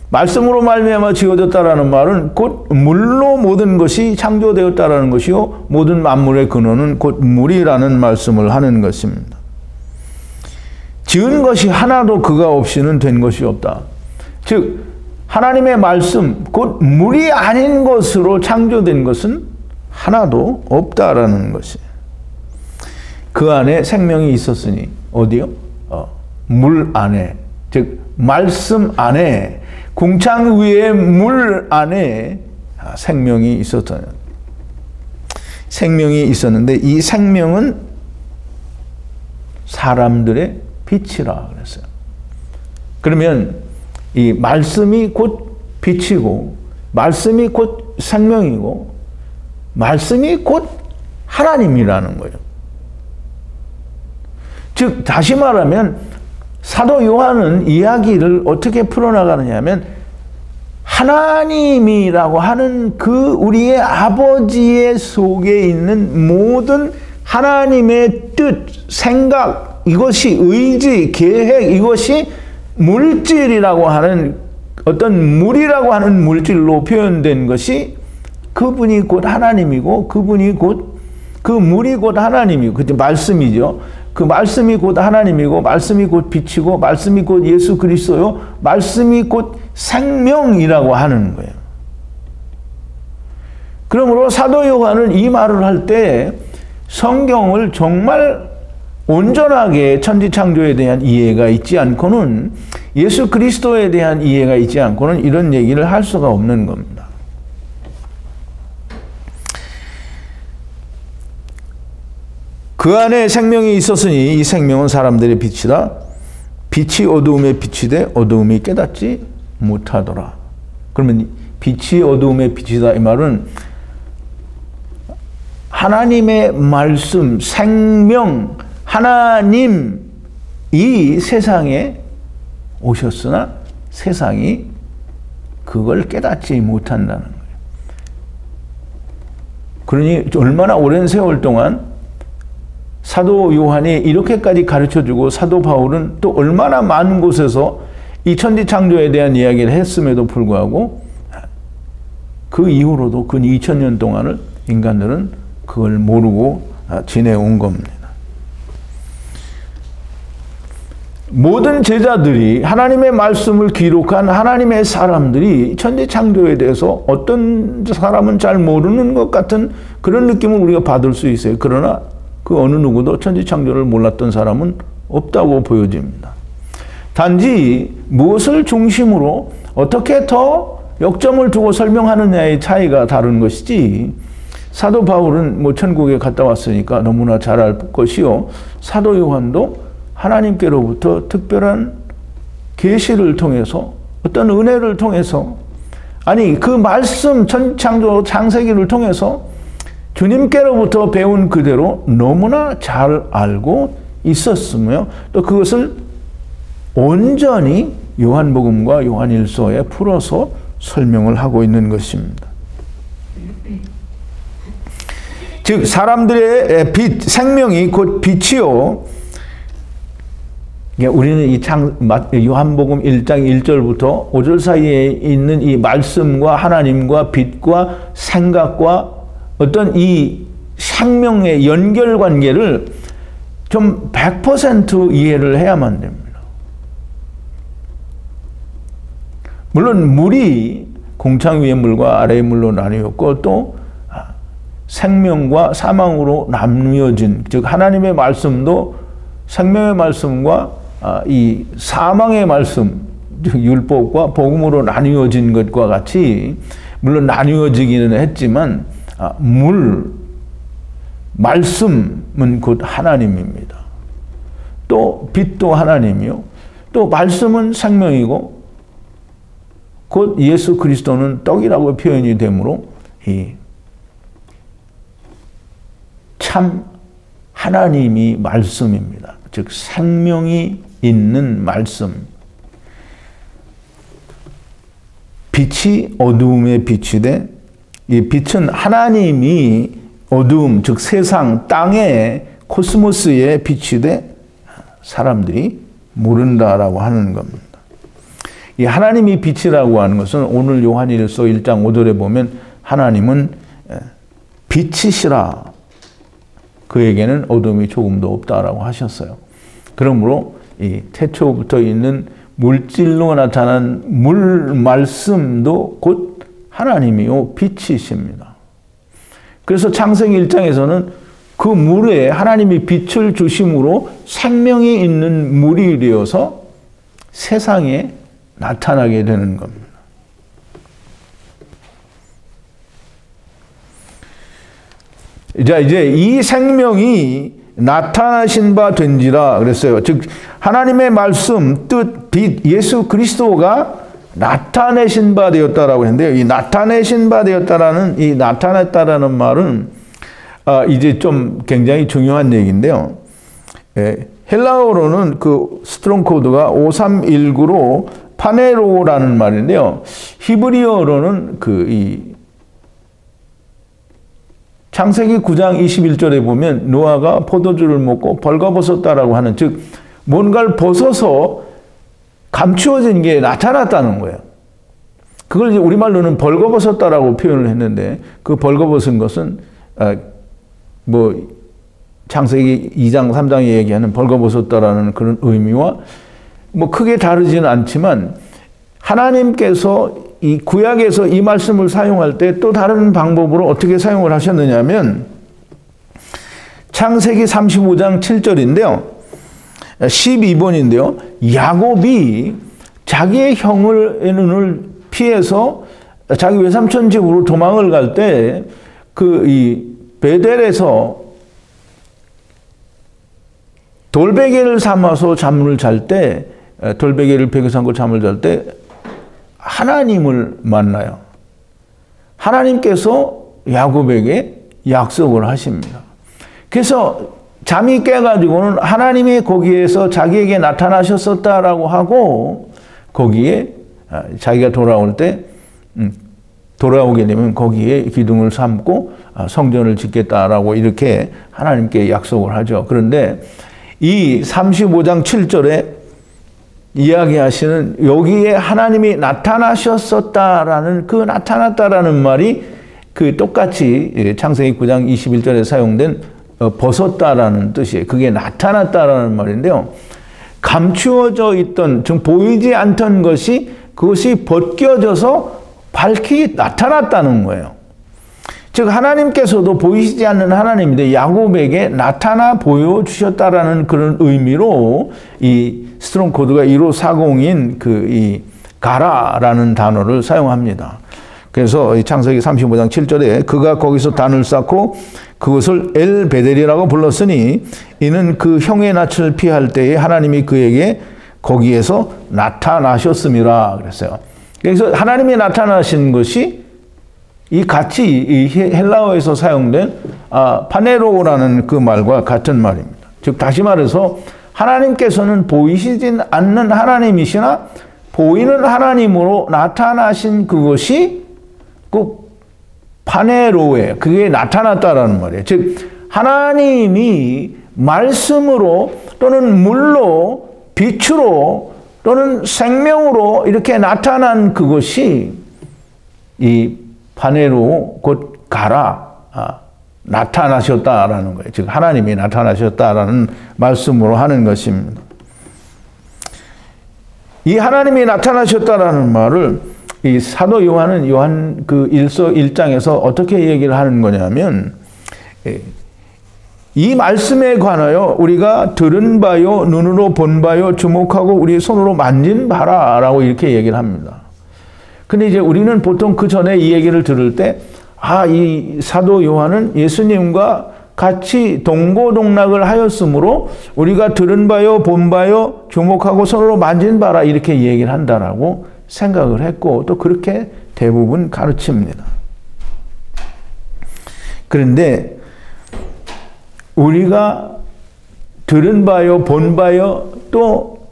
말씀으로 말미암아 지어졌다라는 말은 곧 물로 모든 것이 창조되었다라는 것이요 모든 만물의 근원은 곧 물이라는 말씀을 하는 것입니다. 지은 것이 하나도 그가 없이는 된 것이 없다. 즉 하나님의 말씀, 곧 물이 아닌 것으로 창조된 것은 하나도 없다라는 것이에요. 그 안에 생명이 있었으니, 어디요? 물 안에, 즉 말씀 안에, 궁창 위에 물 안에 생명이 있었다. 생명이 있었는데 이 생명은 사람들의 빛이라 그랬어요. 그러면 이 말씀이 곧 빛이고, 말씀이 곧 생명이고, 말씀이 곧 하나님이라는 거예요. 즉 다시 말하면 사도 요한은 이야기를 어떻게 풀어나가느냐 하면, 하나님이라고 하는 그 우리의 아버지의 속에 있는 모든 하나님의 뜻, 생각, 이것이 의지, 계획, 이것이 물질이라고 하는, 어떤 물이라고 하는 물질로 표현된 것이 그분이 곧 하나님이고, 그분이 곧, 그 물이 곧 하나님이고, 그때 말씀이죠. 그 말씀이 곧 하나님이고, 말씀이 곧 빛이고, 말씀이 곧 예수 그리스도요, 말씀이 곧 생명이라고 하는 거예요. 그러므로 사도 요한은 이 말을 할 때 성경을 정말 온전하게 천지창조에 대한 이해가 있지 않고는, 예수 그리스도에 대한 이해가 있지 않고는 이런 얘기를 할 수가 없는 겁니다. 그 안에 생명이 있었으니 이 생명은 사람들의 빛이다. 빛이 어두움에 빛이되 어두움이 깨닫지 못하더라. 그러면 빛이 어두움에 빛이다 이 말은 하나님의 말씀, 생명, 하나님이 세상에 오셨으나 세상이 그걸 깨닫지 못한다는 거예요. 그러니 얼마나 오랜 세월 동안 사도 요한이 이렇게까지 가르쳐주고 사도 바울은 또 얼마나 많은 곳에서 이 천지창조에 대한 이야기를 했음에도 불구하고 그 이후로도 근 2000년 동안을 인간들은 그걸 모르고 지내온 겁니다. 모든 제자들이, 하나님의 말씀을 기록한 하나님의 사람들이 천지창조에 대해서 어떤 사람은 잘 모르는 것 같은 그런 느낌을 우리가 받을 수 있어요. 그러나 그 어느 누구도 천지창조를 몰랐던 사람은 없다고 보여집니다. 단지 무엇을 중심으로 어떻게 더 역점을 두고 설명하느냐의 차이가 다른 것이지, 사도 바울은 뭐 천국에 갔다 왔으니까 너무나 잘 알 것이요, 사도 요한도 하나님께로부터 특별한 계시를 통해서, 어떤 은혜를 통해서, 아니 그 말씀 천지창조 창세기를 통해서 주님께로부터 배운 그대로 너무나 잘 알고 있었으며 또 그것을 온전히 요한복음과 요한일서에 풀어서 설명을 하고 있는 것입니다. 즉 사람들의 빛, 생명이 곧 빛이요, 우리는 이 요한복음 1장 1절부터 5절 사이에 있는 이 말씀과 하나님과 빛과 생각과 어떤 이 생명의 연결관계를 좀 100% 이해를 해야만 됩니다. 물론 물이 공창 위의 물과 아래의 물로 나뉘었고 또 생명과 사망으로 나뉘어진, 즉 하나님의 말씀도 생명의 말씀과 이 사망의 말씀, 즉 율법과 복음으로 나뉘어진 것과 같이 물론 나뉘어지기는 했지만 물, 말씀은 곧 하나님입니다. 또 빛도 하나님이요, 또 말씀은 생명이고 곧 예수 그리스도는 떡이라고 표현이 되므로 참 하나님이 말씀입니다. 즉 생명이 있는 말씀. 빛이 어두움에 비치되 이 빛은 하나님이 어두움, 즉 세상, 땅에 코스모스에 비치되 사람들이 모른다라고 하는 겁니다. 이 하나님이 빛이라고 하는 것은 오늘 요한일서 1장 5절에 보면 하나님은 빛이시라. 그에게는 어둠이 조금도 없다라고 하셨어요. 그러므로 이 태초부터 있는 물질로 나타난 물 말씀도 곧 하나님이요 빛이십니다. 그래서 창세기 1장에서는 그 물에 하나님이 빛을 주심으로 생명이 있는 물이 되어서 세상에 나타나게 되는 겁니다. 이제 이 생명이 나타나신 바 된지라 그랬어요. 즉 하나님의 말씀, 뜻, 빛, 예수 그리스도가 나타내신 바 되었다라고 했는데요. 이 나타내신 바 되었다라는 이 나타났다라는 말은 이제 좀 굉장히 중요한 얘기인데요. 헬라어로는 그 스트롱 코드가 5319로 파네로라는 말인데요. 히브리어로는 이 창세기 9장 21절에 보면 노아가 포도주를 먹고 벌거벗었다라고 하는, 즉 뭔가를 벗어서 감추어진 게 나타났다는 거예요. 그걸 이제 우리말로는 벌거벗었다라고 표현을 했는데 그 벌거벗은 것은 뭐 창세기 2장 3장에 얘기하는 벌거벗었다라는 그런 의미와 뭐 크게 다르지는 않지만 하나님께서 이 구약에서 이 말씀을 사용할 때 또 다른 방법으로 어떻게 사용을 하셨느냐면 창세기 35장 7절인데요. 12번인데요. 야곱이 자기의 형의 눈을 피해서 자기 외삼촌 집으로 도망을 갈 때 이 베델에서 돌베개를 삼아서 잠을 잘 때, 돌베개를 베개 삼고 잠을 잘 때 하나님을 만나요. 하나님께서 야곱에게 약속을 하십니다. 그래서 잠이 깨가지고는 하나님이 거기에서 자기에게 나타나셨었다라고 하고 거기에 자기가 돌아올 때 돌아오게 되면 거기에 기둥을 삼고 성전을 짓겠다라고 이렇게 하나님께 약속을 하죠. 그런데 이 35장 7절에 이야기하시는 여기에 하나님이 나타나셨었다라는 그 나타났다라는 말이 그 똑같이 창세기 9장 21절에 사용된 벗었다라는 뜻이에요. 그게 나타났다라는 말인데요. 감추어져 있던, 좀 보이지 않던 것이 그것이 벗겨져서 밝히 나타났다는 거예요. 즉 하나님께서도 보이시지 않는 하나님인데 야곱에게 나타나 보여주셨다라는 그런 의미로 이 스트롱 코드가 1540인 이 가라라는 단어를 사용합니다. 그래서 이 창세기 35장 7절에 그가 거기서 단을 쌓고 그것을 엘베델이라고 불렀으니 이는 그 형의 낯을 피할 때에 하나님이 그에게 거기에서 나타나셨음이라 그랬어요. 그래서 하나님이 나타나신 것이 이 같이 이 헬라어에서 사용된 파네로라는 그 말과 같은 말입니다. 즉 다시 말해서 하나님께서는 보이시진 않는 하나님이시나 보이는 하나님으로 나타나신 그것이 꼭 파네로예요. 그게 나타났다라는 말이에요. 즉 하나님이 말씀으로 또는 물로 빛으로 또는 생명으로 이렇게 나타난 그것이 이 파네로 곧 가라 나타나셨다라는 거예요. 즉 하나님이 나타나셨다라는 말씀으로 하는 것입니다. 이 하나님이 나타나셨다라는 말을 이 사도 요한은 요한 그 1서 1장에서 어떻게 얘기를 하는 거냐면 이 말씀에 관하여 우리가 들은 바요, 눈으로 본 바요, 주목하고 우리의 손으로 만진 바라라고 이렇게 얘기를 합니다. 근데 이제 우리는 보통 그 전에 이 얘기를 들을 때, 이 사도 요한은 예수님과 같이 동고동락을 하였으므로 우리가 들은 바요, 본 바요, 주목하고 손으로 만진 바라 이렇게 얘기를 한다라고 생각을 했고 또 그렇게 대부분 가르칩니다. 그런데 우리가 들은 바요, 본 바요, 또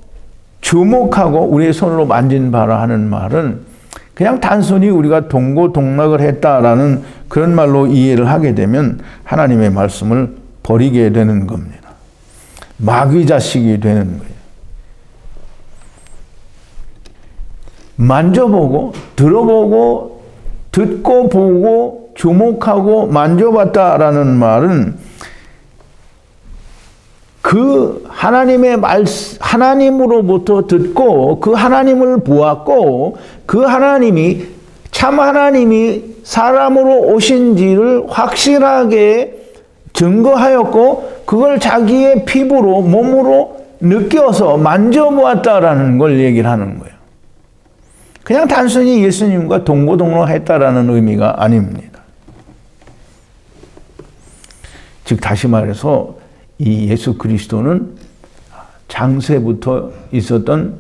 주목하고 우리의 손으로 만진 바라 하는 말은 그냥 단순히 우리가 동고동락을 했다라는 그런 말로 이해를 하게 되면 하나님의 말씀을 버리게 되는 겁니다. 마귀 자식이 되는 거예요. 만져보고 들어보고 듣고 보고 주목하고 만져봤다라는 말은 그 하나님의 하나님으로부터 듣고 그 하나님을 보았고 그 하나님이 참 하나님이 사람으로 오신지를 확실하게 증거하였고 그걸 자기의 피부로 몸으로 느껴서 만져보았다라는 걸 얘기를 하는 거예요. 그냥 단순히 예수님과 동고동락했다라는 의미가 아닙니다. 즉 다시 말해서 이 예수 그리스도는 장세부터 있었던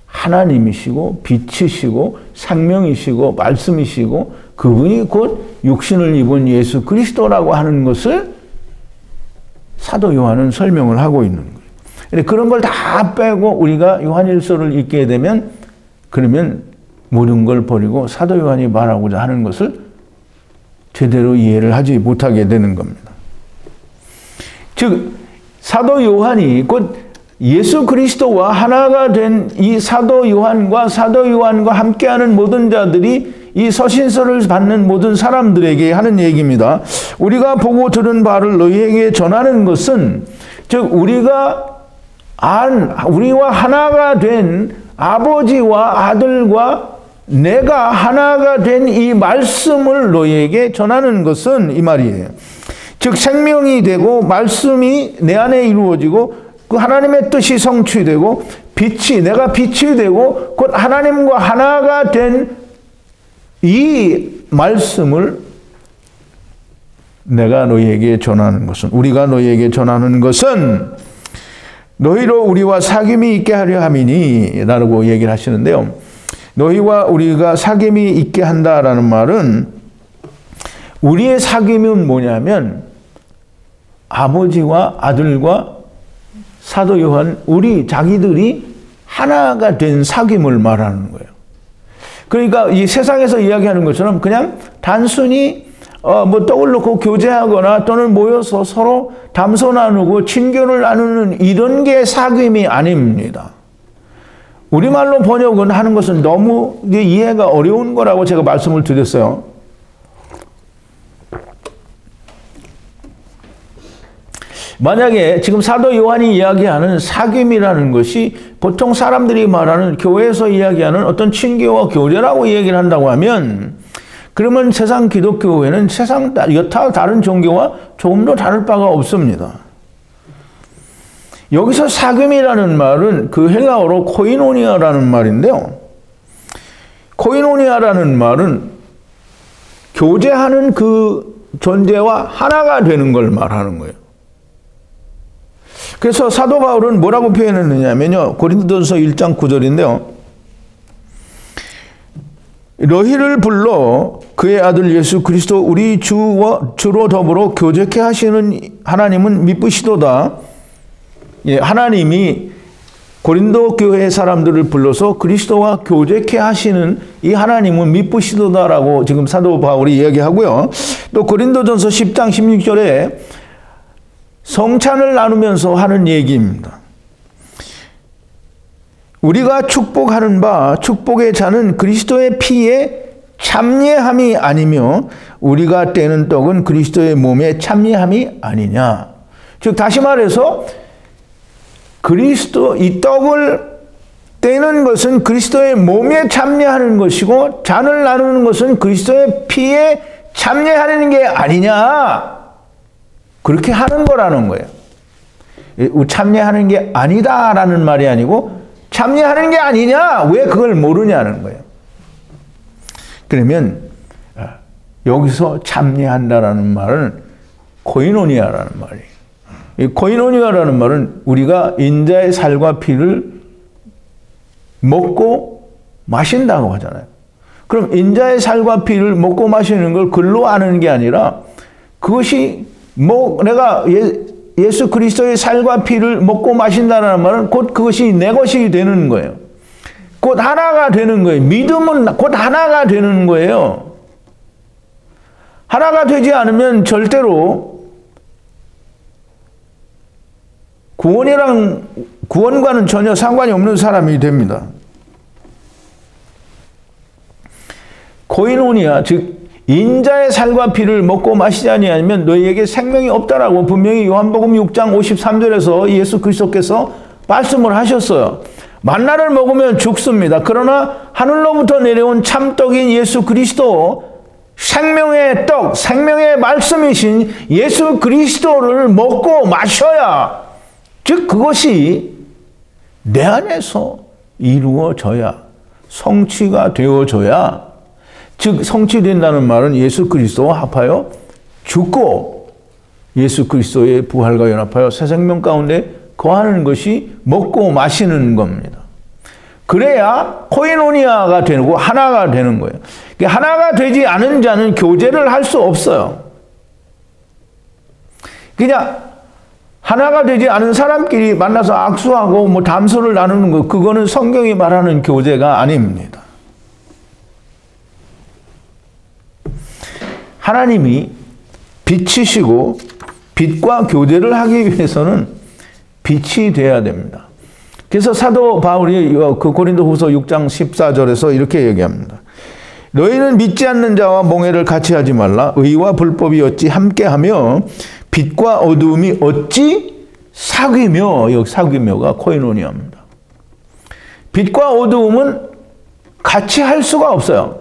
하나님이시고 빛이시고 생명이시고 말씀이시고 그분이 곧 육신을 입은 예수 그리스도라고 하는 것을 사도 요한은 설명을 하고 있는 거예요. 그런 걸 다 빼고 우리가 요한일서를 읽게 되면 그러면 모든 걸 버리고 사도 요한이 말하고자 하는 것을 제대로 이해를 하지 못하게 되는 겁니다. 즉 사도 요한이 곧 예수 그리스도와 하나가 된 이 사도 요한과 함께하는 모든 자들이 이 서신서를 받는 모든 사람들에게 하는 얘기입니다. 우리가 보고 들은 바를 너희에게 전하는 것은 즉 우리와 하나가 된 아버지와 아들과 내가 하나가 된 이 말씀을 너희에게 전하는 것은 이 말이에요. 즉 생명이 되고 말씀이 내 안에 이루어지고 그 하나님의 뜻이 성취되고 내가 빛이 되고 곧 하나님과 하나가 된 이 말씀을 우리가 너희에게 전하는 것은 너희로 우리와 사귐이 있게 하려 함이니 라고 얘기를 하시는데요. 너희와 우리가 사귐이 있게 한다라는 말은 우리의 사귐은 뭐냐면 아버지와 아들과 사도 요한 자기들이 하나가 된 사귐을 말하는 거예요. 그러니까 이 세상에서 이야기하는 것처럼 그냥 단순히 떡을 놓고 교제하거나 또는 모여서 서로 담소 나누고 친교를 나누는 이런 게 사귐이 아닙니다. 우리말로 번역은 하는 것은 너무 이해가 어려운 거라고 제가 말씀을 드렸어요. 만약에 지금 사도 요한이 이야기하는 사귐이라는 것이 보통 사람들이 말하는 교회에서 이야기하는 어떤 친교와 교제라고 얘기를 한다고 하면 그러면 세상 기독교회는 세상 여타 다른 종교와 조금도 다를 바가 없습니다. 여기서 사귐이라는 말은 그 헬라어로 코이노니아라는 말인데요. 코이노니아라는 말은 교제하는 그 존재와 하나가 되는 걸 말하는 거예요. 그래서 사도 바울은 뭐라고 표현했느냐면요. 고린도전서 1장 9절인데요. 너희를 불러 그의 아들 예수 그리스도 우리 주로 더불어 교제케 하시는 하나님은 미쁘시도다. 예, 하나님이 고린도 교회 사람들을 불러서 그리스도와 교제케 하시는 이 하나님은 미쁘시도다라고 지금 사도 바울이 이야기하고요. 또 고린도전서 10장 16절에 성찬을 나누면서 하는 얘기입니다. 우리가 축복하는 바 축복의 잔은 그리스도의 피에 참여함이 아니며 우리가 떼는 떡은 그리스도의 몸에 참여함이 아니냐. 즉 다시 말해서 이 떡을 떼는 것은 그리스도의 몸에 참여하는 것이고 잔을 나누는 것은 그리스도의 피에 참여하는 게 아니냐. 그렇게 하는 거라는 거예요. 참여하는 게 아니다라는 말이 아니고 참여하는 게 아니냐? 왜 그걸 모르냐는 거예요. 그러면 여기서 참여한다라는 말은 코이노니아라는 말이에요. 이 코이노니아라는 말은 우리가 인자의 살과 피를 먹고 마신다고 하잖아요. 그럼 인자의 살과 피를 먹고 마시는 걸 글로 아는 게 아니라 그것이 내가 예수 그리스도의 살과 피를 먹고 마신다는 말은 곧 그것이 내 것이 되는 거예요. 곧 하나가 되는 거예요. 믿음은 곧 하나가 되는 거예요. 하나가 되지 않으면 절대로 구원과는 전혀 상관이 없는 사람이 됩니다. 코이노니아, 즉 인자의 살과 피를 먹고 마시지 아니하면 너희에게 생명이 없다라고 분명히 요한복음 6장 53절에서 예수 그리스도께서 말씀을 하셨어요. 만나를 먹으면 죽습니다. 그러나 하늘로부터 내려온 참떡인 예수 그리스도, 생명의 떡, 생명의 말씀이신 예수 그리스도를 먹고 마셔야, 즉 그것이 내 안에서 이루어져야, 성취가 되어져야, 즉 성취된다는 말은 예수 그리스도와 합하여 죽고 예수 그리스도의 부활과 연합하여 새 생명 가운데 거하는 것이 먹고 마시는 겁니다. 그래야 코이노니아가 되고 하나가 되는 거예요. 하나가 되지 않은 자는 교제를 할 수 없어요. 그냥 하나가 되지 않은 사람끼리 만나서 악수하고 담소를 나누는 거, 그거는 성경이 말하는 교제가 아닙니다. 하나님이 빛이시고 빛과 교제를 하기 위해서는 빛이 되어야 됩니다. 그래서 사도 바울이 그 고린도후서 6장 14절에서 이렇게 얘기합니다. 너희는 믿지 않는 자와 몽해를 같이 하지 말라. 의와 불법이 어찌 함께하며 빛과 어두움이 어찌 사귀며, 여기 사귀며가 코이노니아입니다. 빛과 어두움은 같이 할 수가 없어요.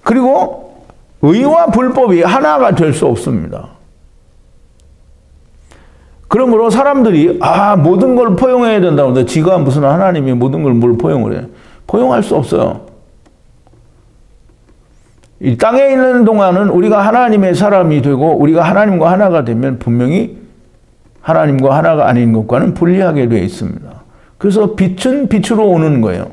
그리고 의와 불법이 하나가 될 수 없습니다. 그러므로 사람들이 모든 걸 포용해야 된다고 하는데, 지가 무슨 하나님이 모든 걸 뭘 포용을 해? 포용할 수 없어요. 이 땅에 있는 동안은 우리가 하나님의 사람이 되고 우리가 하나님과 하나가 되면 분명히 하나님과 하나가 아닌 것과는 분리하게 되어 있습니다. 그래서 빛은 빛으로 오는 거예요.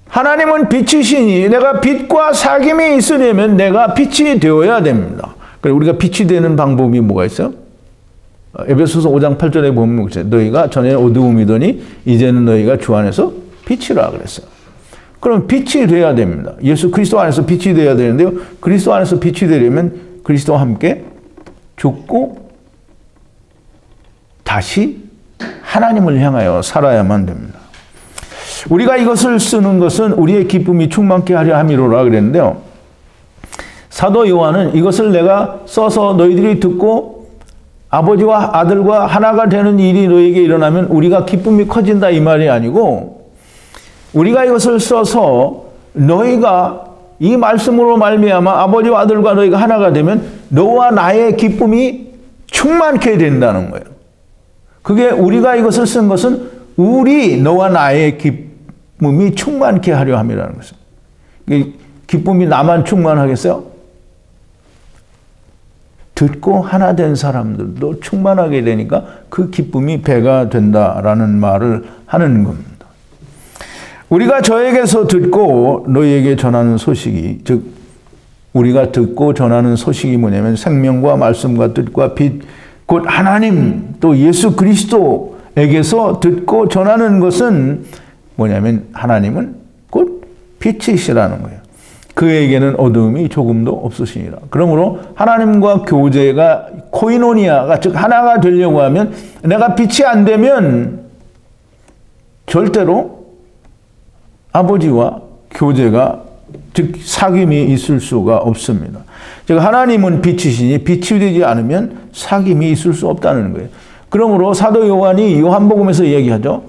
하나님은 빛이시니 내가 빛과 사귐이 있으려면 내가 빛이 되어야 됩니다. 우리가 빛이 되는 방법이 뭐가 있어요? 에베소서 5장 8절에 보면 너희가 전에 어두움이더니 이제는 너희가 주 안에서 빛이라 그랬어요. 그럼 빛이 되어야 됩니다. 예수 그리스도 안에서 빛이 되어야 되는데요. 그리스도 안에서 빛이 되려면 그리스도와 함께 죽고 다시 하나님을 향하여 살아야만 됩니다. 우리가 이것을 쓰는 것은 우리의 기쁨이 충만케 하려 함이로라 그랬는데요. 사도 요한은 이것을 내가 써서 너희들이 듣고 아버지와 아들과 하나가 되는 일이 너희에게 일어나면 우리가 기쁨이 커진다 이 말이 아니고, 우리가 이것을 써서 너희가 이 말씀으로 말미암아 아버지와 아들과 너희가 하나가 되면 너와 나의 기쁨이 충만케 된다는 거예요. 그게 우리가 이것을 쓴 것은 너와 나의 기쁨이 충만케 하려 함이라는 것입니다. 기쁨이 나만 충만하겠어요? 듣고 하나 된 사람들도 충만하게 되니까 그 기쁨이 배가 된다라는 말을 하는 겁니다. 우리가 저에게서 듣고 너희에게 전하는 소식이, 즉 우리가 듣고 전하는 소식이 뭐냐면 생명과 말씀과 뜻과 빛, 곧 하나님 또 예수 그리스도에게서 듣고 전하는 것은 뭐냐면 하나님은 곧 빛이시라는 거예요. 그에게는 어두움이 조금도 없으시니라. 그러므로 하나님과 교제가 코이노니아가 즉 하나가 되려고 하면 내가 빛이 안 되면 절대로 아버지와 교제가 즉 사귐이 있을 수가 없습니다. 즉 하나님은 빛이시니 빛이 되지 않으면 사귐이 있을 수 없다는 거예요. 그러므로 사도 요한이 요한복음에서 얘기하죠.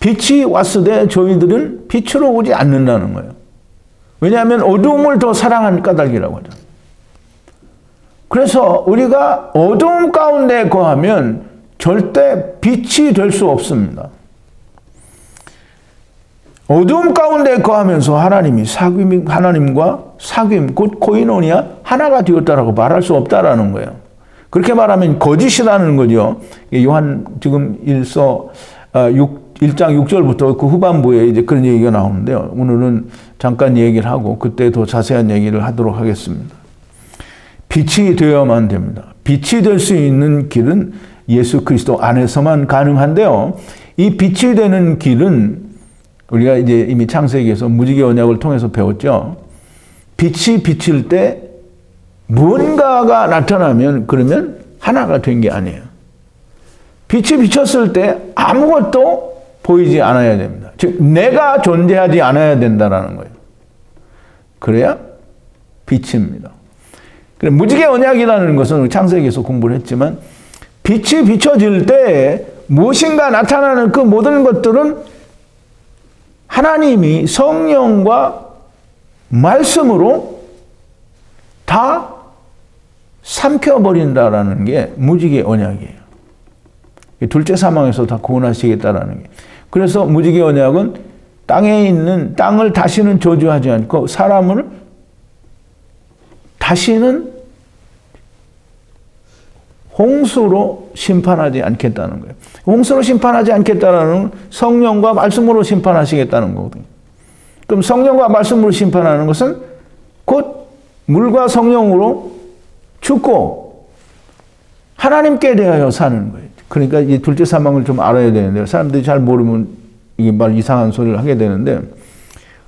빛이 왔으되 저희들은 빛으로 오지 않는다는 거예요. 왜냐하면 어두움을 더 사랑한 까닭이라고 하죠. 그래서 우리가 어두움 가운데 거하면 절대 빛이 될 수 없습니다. 어두움 가운데 거하면서 하나님과 사귐, 곧 코이노니아 하나가 되었다라고 말할 수 없다라는 거예요. 그렇게 말하면 거짓이라는 거죠. 요한 지금 1서 1장 6절부터 그 후반부에 이제 그런 얘기가 나오는데요. 오늘은 잠깐 얘기를 하고 그때 더 자세한 얘기를 하도록 하겠습니다. 빛이 되어야만 됩니다. 빛이 될 수 있는 길은 예수 그리스도 안에서만 가능한데요. 이 빛이 되는 길은 우리가 이제 이미 창세기에서 무지개 언약을 통해서 배웠죠. 빛이 비칠 때 무언가가 나타나면 그러면 하나가 된 게 아니에요. 빛이 비쳤을 때 아무것도 보이지 않아야 됩니다. 즉 내가 존재하지 않아야 된다는 거예요. 그래야 빛입니다. 무지개 언약이라는 것은 창세기에서 공부를 했지만 빛이 비춰질 때 무엇인가 나타나는 그 모든 것들은 하나님이 성령과 말씀으로 다 삼켜버린다라는 게 무지개 언약이에요. 둘째 사망에서 다 구원하시겠다라는 게. 그래서 무지개 언약은 땅에 있는 땅을 다시는 저주하지 않고 사람을 다시는 홍수로 심판하지 않겠다는 거예요. 홍수로 심판하지 않겠다는 성령과 말씀으로 심판하시겠다는 거거든요. 그럼 성령과 말씀으로 심판하는 것은 곧 물과 성령으로 죽고 하나님께 대하여 사는 거예요. 그러니까 이 둘째 사망을 좀 알아야 되는데요. 사람들이 잘 모르면 이게 말 이상한 소리를 하게 되는데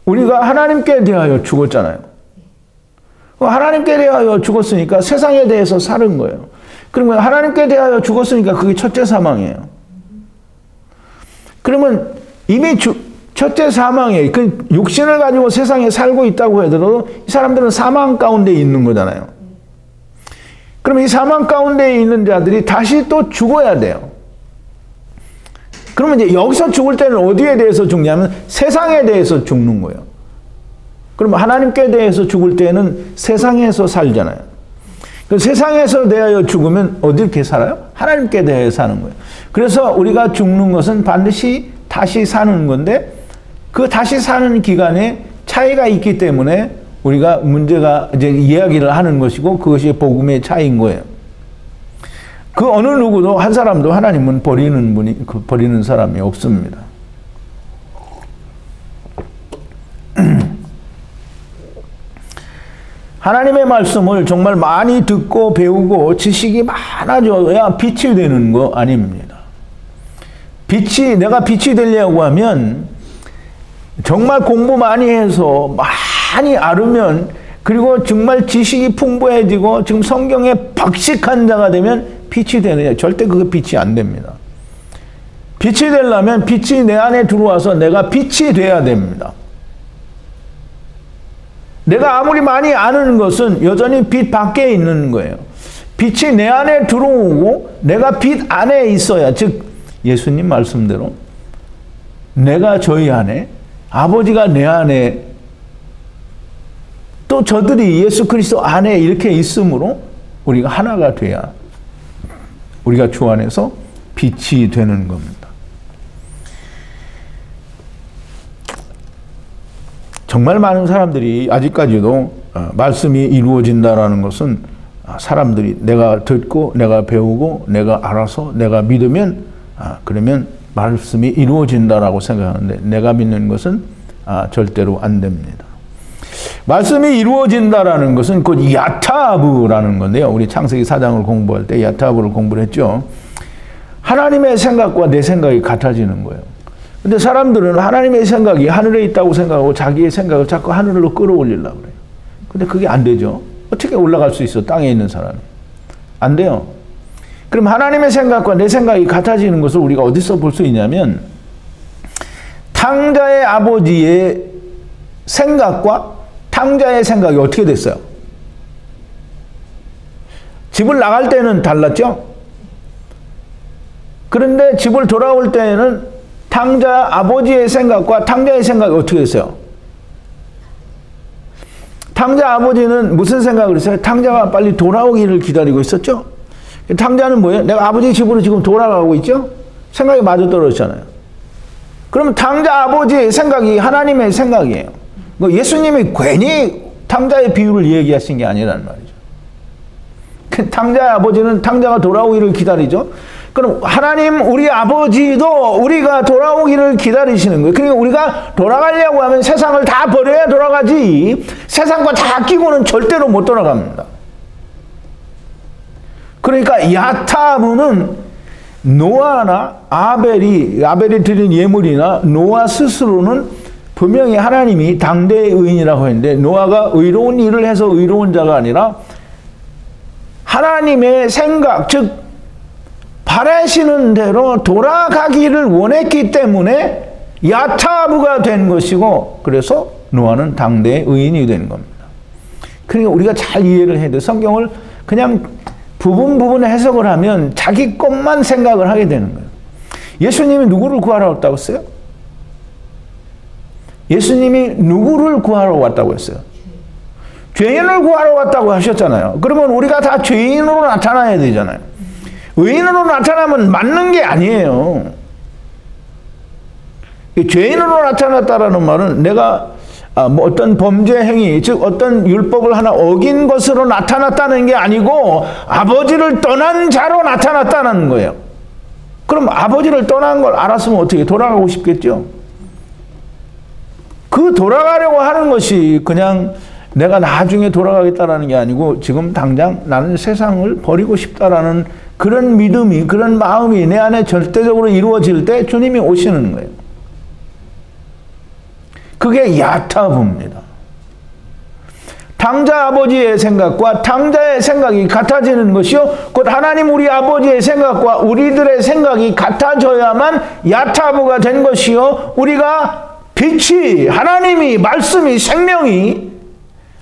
우리가 하나님께 대하여 죽었잖아요. 하나님께 대하여 죽었으니까 세상에 대해서 사는 거예요. 그러면 하나님께 대하여 죽었으니까 그게 첫째 사망이에요. 그러면 이미 첫째 사망에 그 육신을 가지고 세상에 살고 있다고 하더라도 이 사람들은 사망 가운데 있는 거잖아요. 그러면 이 사망 가운데 있는 자들이 다시 또 죽어야 돼요. 그러면 이제 여기서 죽을 때는 어디에 대해서 죽냐면 세상에 대해서 죽는 거예요. 그럼 하나님께 대해서 죽을 때는 세상에서 살잖아요. 그 세상에서 대하여 죽으면 어떻게 살아요? 하나님께 대해 사는 거예요. 그래서 우리가 죽는 것은 반드시 다시 사는 건데 그 다시 사는 기간에 차이가 있기 때문에 우리가 문제가 이제 이야기를 하는 것이고 그것이 복음의 차이인 거예요. 그 어느 누구도 한 사람도 하나님은 버리는 사람이 없습니다. 하나님의 말씀을 정말 많이 듣고 배우고 지식이 많아져야 빛이 되는 거 아닙니다. 내가 빛이 되려고 하면 정말 공부 많이 해서 많이 알으면 그리고 정말 지식이 풍부해지고 지금 성경에 박식한 자가 되면 빛이 되느냐? 절대 그게 빛이 안 됩니다. 빛이 되려면 빛이 내 안에 들어와서 내가 빛이 돼야 됩니다. 내가 아무리 많이 아는 것은 여전히 빛 밖에 있는 거예요. 빛이 내 안에 들어오고 내가 빛 안에 있어야, 즉 예수님 말씀대로 내가 저희 안에, 아버지가 내 안에, 또 저들이 예수 그리스도 안에 이렇게 있으므로 우리가 하나가 돼야 우리가 주 안에서 빛이 되는 겁니다. 정말 많은 사람들이 아직까지도 말씀이 이루어진다라는 것은 사람들이 내가 듣고 내가 배우고 내가 알아서 내가 믿으면 그러면 말씀이 이루어진다라고 생각하는데 내가 믿는 것은 절대로 안 됩니다. 말씀이 이루어진다라는 것은 곧 야타브라는 건데요. 우리 창세기 4장을 공부할 때 야타브를 공부를 했죠. 하나님의 생각과 내 생각이 같아지는 거예요. 근데 사람들은 하나님의 생각이 하늘에 있다고 생각하고 자기의 생각을 자꾸 하늘로 끌어올리려고 그래요. 근데 그게 안 되죠. 어떻게 올라갈 수 있어? 땅에 있는 사람이. 안 돼요. 그럼 하나님의 생각과 내 생각이 같아지는 것을 우리가 어디서 볼 수 있냐면 탕자의 아버지의 생각과 탕자의 생각이 어떻게 됐어요? 집을 나갈 때는 달랐죠? 그런데 집을 돌아올 때는 탕자 아버지의 생각과 탕자의 생각이 어떻게 됐어요? 탕자 아버지는 무슨 생각을 했어요? 탕자가 빨리 돌아오기를 기다리고 있었죠? 탕자는 뭐예요? 내가 아버지 집으로 지금 돌아가고 있죠? 생각이 맞아떨어졌잖아요. 그러면 탕자 아버지의 생각이 하나님의 생각이에요. 예수님이 괜히 탕자의 비유를 얘기하신 게 아니라는 말이죠. 탕자의 아버지는 탕자가 돌아오기를 기다리죠. 그럼 하나님 우리 아버지도 우리가 돌아오기를 기다리시는 거예요. 그러니까 우리가 돌아가려고 하면 세상을 다 버려야 돌아가지, 세상과 다 끼고는 절대로 못 돌아갑니다. 그러니까 야타브는 노아나 아벨이 드린 예물이나 노아 스스로는 분명히 하나님이 당대의 의인이라고 했는데, 노아가 의로운 일을 해서 의로운 자가 아니라 하나님의 생각, 즉 바라시는 대로 돌아가기를 원했기 때문에 야타브가 된 것이고, 그래서 노아는 당대의 의인이 된 겁니다. 그러니까 우리가 잘 이해를 해야 돼. 성경을 그냥 부분 해석을 하면 자기 것만 생각을 하게 되는 거예요. 예수님이 누구를 구하러 왔다고 했어요? 예수님이 누구를 구하러 왔다고 했어요? 죄인을 구하러 왔다고 하셨잖아요. 그러면 우리가 다 죄인으로 나타나야 되잖아요. 의인으로 나타나면 맞는 게 아니에요. 죄인으로 나타났다라는 말은 내가 뭐 어떤 범죄 행위, 즉 어떤 율법을 하나 어긴 것으로 나타났다는 게 아니고 아버지를 떠난 자로 나타났다는 거예요. 그럼 아버지를 떠난 걸 알았으면 어떻게 돌아가고 싶겠죠? 그 돌아가려고 하는 것이 그냥 내가 나중에 돌아가겠다라는 게 아니고 지금 당장 나는 세상을 버리고 싶다라는 그런 믿음이, 그런 마음이 내 안에 절대적으로 이루어질 때 주님이 오시는 거예요. 그게 야타브입니다. 당자 아버지의 생각과 당자의 생각이 같아지는 것이요, 곧 하나님 우리 아버지의 생각과 우리들의 생각이 같아져야만 야타브가 된 것이요, 우리가 빛이, 하나님이, 말씀이, 생명이,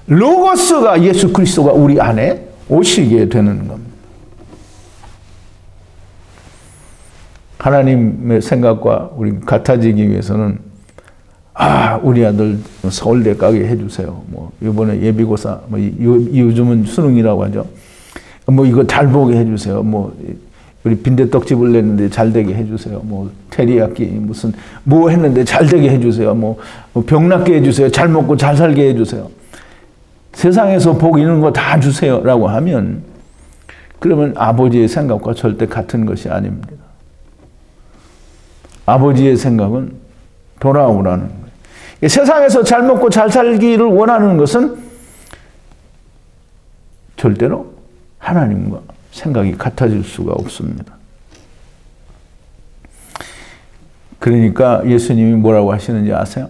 로고스가, 예수 그리스도가 우리 안에 오시게 되는 겁니다. 하나님의 생각과 우리 같아지기 위해서는 우리 아들 서울대 가게 해주세요. 뭐 이번에 예비고사, 뭐 요즘은 수능이라고 하죠. 뭐 이거 잘 보게 해주세요. 뭐 우리 빈대떡집을 냈는데 잘 되게 해주세요. 뭐 테리야끼 무슨 뭐 했는데 잘 되게 해주세요. 뭐 병 낫게 해주세요. 잘 먹고 잘 살게 해주세요. 세상에서 복 있는 거 다 주세요라고 하면, 그러면 아버지의 생각과 절대 같은 것이 아닙니다. 아버지의 생각은 돌아오라는 거예요. 세상에서 잘 먹고 잘 살기를 원하는 것은 절대로 하나님과 생각이 같아질 수가 없습니다. 그러니까 예수님이 뭐라고 하시는지 아세요?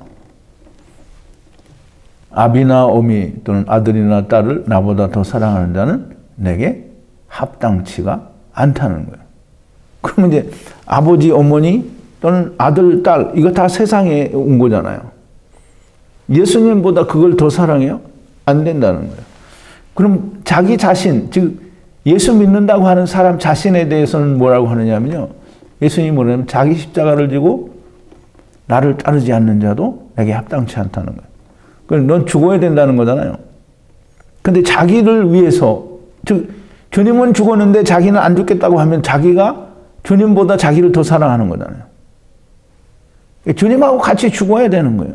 아비나 어미 또는 아들이나 딸을 나보다 더 사랑하는 자는 내게 합당치가 않다는 거예요. 그러면 이제 아버지, 어머니 또는 아들, 딸, 이거 다 세상에 온 거잖아요. 예수님보다 그걸 더 사랑해요? 안 된다는 거예요. 그럼 자기 자신, 즉 예수 믿는다고 하는 사람 자신에 대해서는 뭐라고 하느냐면요, 예수님이 뭐냐면 자기 십자가를 지고 나를 따르지 않는 자도 내게 합당치 않다는 거예요. 그럼 넌 죽어야 된다는 거잖아요. 근데 자기를 위해서, 즉 주님은 죽었는데 자기는 안 죽겠다고 하면 자기가 주님보다 자기를 더 사랑하는 거잖아요. 주님하고 같이 죽어야 되는 거예요.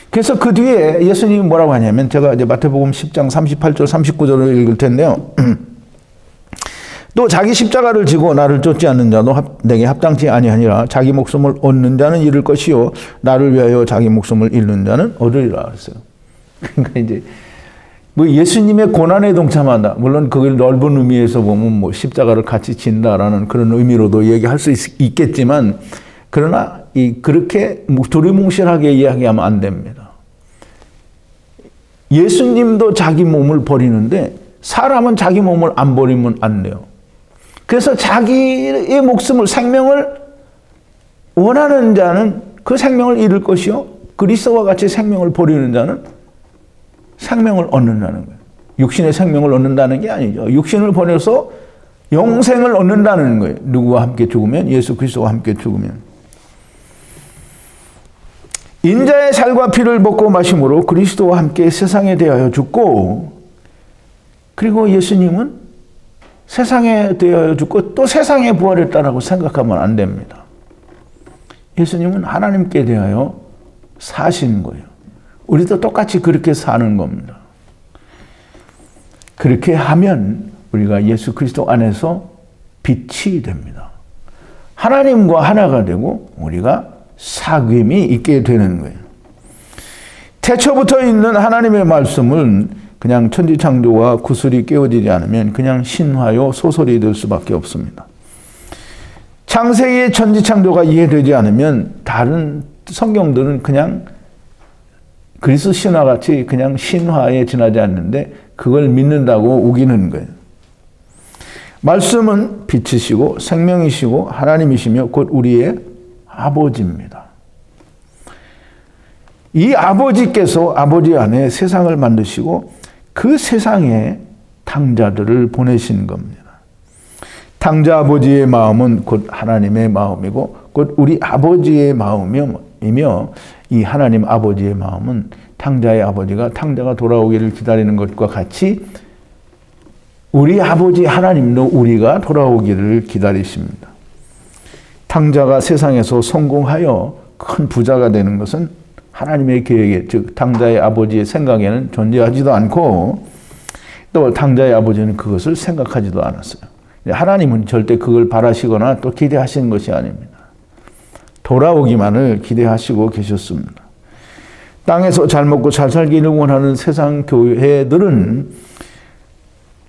그래서 그 뒤에 예수님이 뭐라고 하냐면, 제가 이제 마태복음 10장 38절 39절을 읽을 텐데요. 또 자기 십자가를 지고 나를 쫓지 않는 자도 내게 합당치 아니하니라. 자기 목숨을 얻는 자는 잃을 것이요 나를 위하여 자기 목숨을 잃는 자는 얻으리라 그랬어요. 그러니까 이제 뭐 예수님의 고난에 동참한다. 물론 그걸 넓은 의미에서 보면 뭐 십자가를 같이 진다라는 그런 의미로도 얘기할 수 있겠지만, 그러나 그렇게 두리뭉실하게 이야기하면 안 됩니다. 예수님도 자기 몸을 버리는데 사람은 자기 몸을 안 버리면 안 돼요. 그래서 자기의 목숨을, 생명을 원하는 자는 그 생명을 잃을 것이요, 그리스도와 같이 생명을 버리는 자는 생명을 얻는다는 거예요. 육신의 생명을 얻는다는 게 아니죠. 육신을 버려서 영생을 얻는다는 거예요. 누구와 함께 죽으면? 예수 그리스도와 함께 죽으면. 인자의 살과 피를 먹고 마심으로 그리스도와 함께 세상에 대하여 죽고, 그리고 예수님은 세상에 대하여 죽고 또 세상에 부활했다라고 생각하면 안 됩니다. 예수님은 하나님께 대하여 사신 거예요. 우리도 똑같이 그렇게 사는 겁니다. 그렇게 하면 우리가 예수 그리스도 안에서 빛이 됩니다. 하나님과 하나가 되고 우리가 사귐이 있게 되는 거예요. 태초부터 있는 하나님의 말씀은 그냥 천지창조와 구슬이 깨어지지 않으면 그냥 신화요 소설이 될 수밖에 없습니다. 창세기의 천지창조가 이해되지 않으면 다른 성경들은 그냥 그리스 신화같이 그냥 신화에 지나지 않는데 그걸 믿는다고 우기는 거예요. 말씀은 빛이시고 생명이시고 하나님이시며 곧 우리의 아버지입니다. 이 아버지께서 아버지 안에 세상을 만드시고 그 세상에 탕자들을 보내신 겁니다. 탕자 아버지의 마음은 곧 하나님의 마음이고 곧 우리 아버지의 마음이며 이 하나님 아버지의 마음은 탕자의 아버지가 탕자가 돌아오기를 기다리는 것과 같이 우리 아버지 하나님도 우리가 돌아오기를 기다리십니다. 탕자가 세상에서 성공하여 큰 부자가 되는 것은 하나님의 계획에, 즉 탕자의 아버지의 생각에는 존재하지도 않고 또 탕자의 아버지는 그것을 생각하지도 않았어요. 하나님은 절대 그걸 바라시거나 또 기대하시는 것이 아닙니다. 돌아오기만을 기대하시고 계셨습니다. 땅에서 잘 먹고 잘 살기를 원하는 세상 교회들은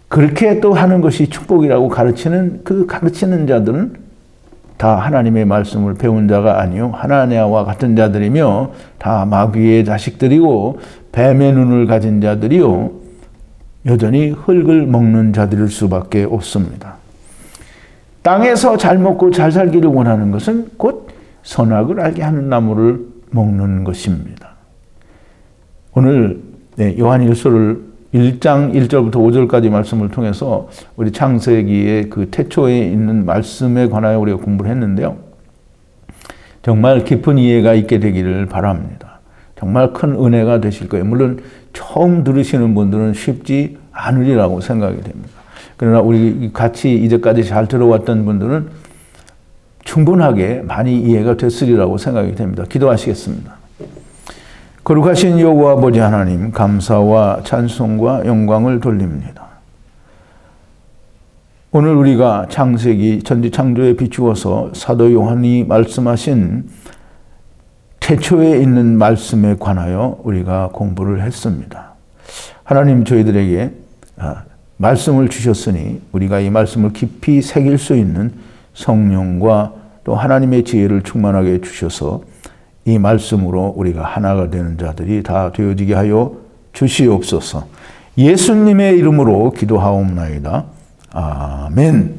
그렇게 또 하는 것이 축복이라고 가르치는 그 가르치는 자들은 다 하나님의 말씀을 배운 자가 아니요 하나님과 같은 자들이며 다 마귀의 자식들이고 뱀의 눈을 가진 자들이요 여전히 흙을 먹는 자들일 수밖에 없습니다. 땅에서 잘 먹고 잘 살기를 원하는 것은 곧 선악을 알게 하는 나무를 먹는 것입니다. 오늘 요한일서를 1장 1절부터 5절까지 말씀을 통해서 우리 창세기의 그 태초에 있는 말씀에 관하여 우리가 공부를 했는데요. 정말 깊은 이해가 있게 되기를 바랍니다. 정말 큰 은혜가 되실 거예요. 물론 처음 들으시는 분들은 쉽지 않으리라고 생각이 됩니다. 그러나 우리 같이 이제까지 잘 들어왔던 분들은 충분하게 많이 이해가 됐으리라고 생각이 됩니다. 기도하시겠습니다. 거룩하신 여호와 아버지 하나님, 감사와 찬송과 영광을 돌립니다. 오늘 우리가 창세기 천지창조에 비추어서 사도 요한이 말씀하신 태초에 있는 말씀에 관하여 우리가 공부를 했습니다. 하나님, 저희들에게 말씀을 주셨으니 우리가 이 말씀을 깊이 새길 수 있는 성령과 또 하나님의 지혜를 충만하게 주셔서 이 말씀으로 우리가 하나가 되는 자들이 다 되어지게 하여 주시옵소서. 예수님의 이름으로 기도하옵나이다. 아멘.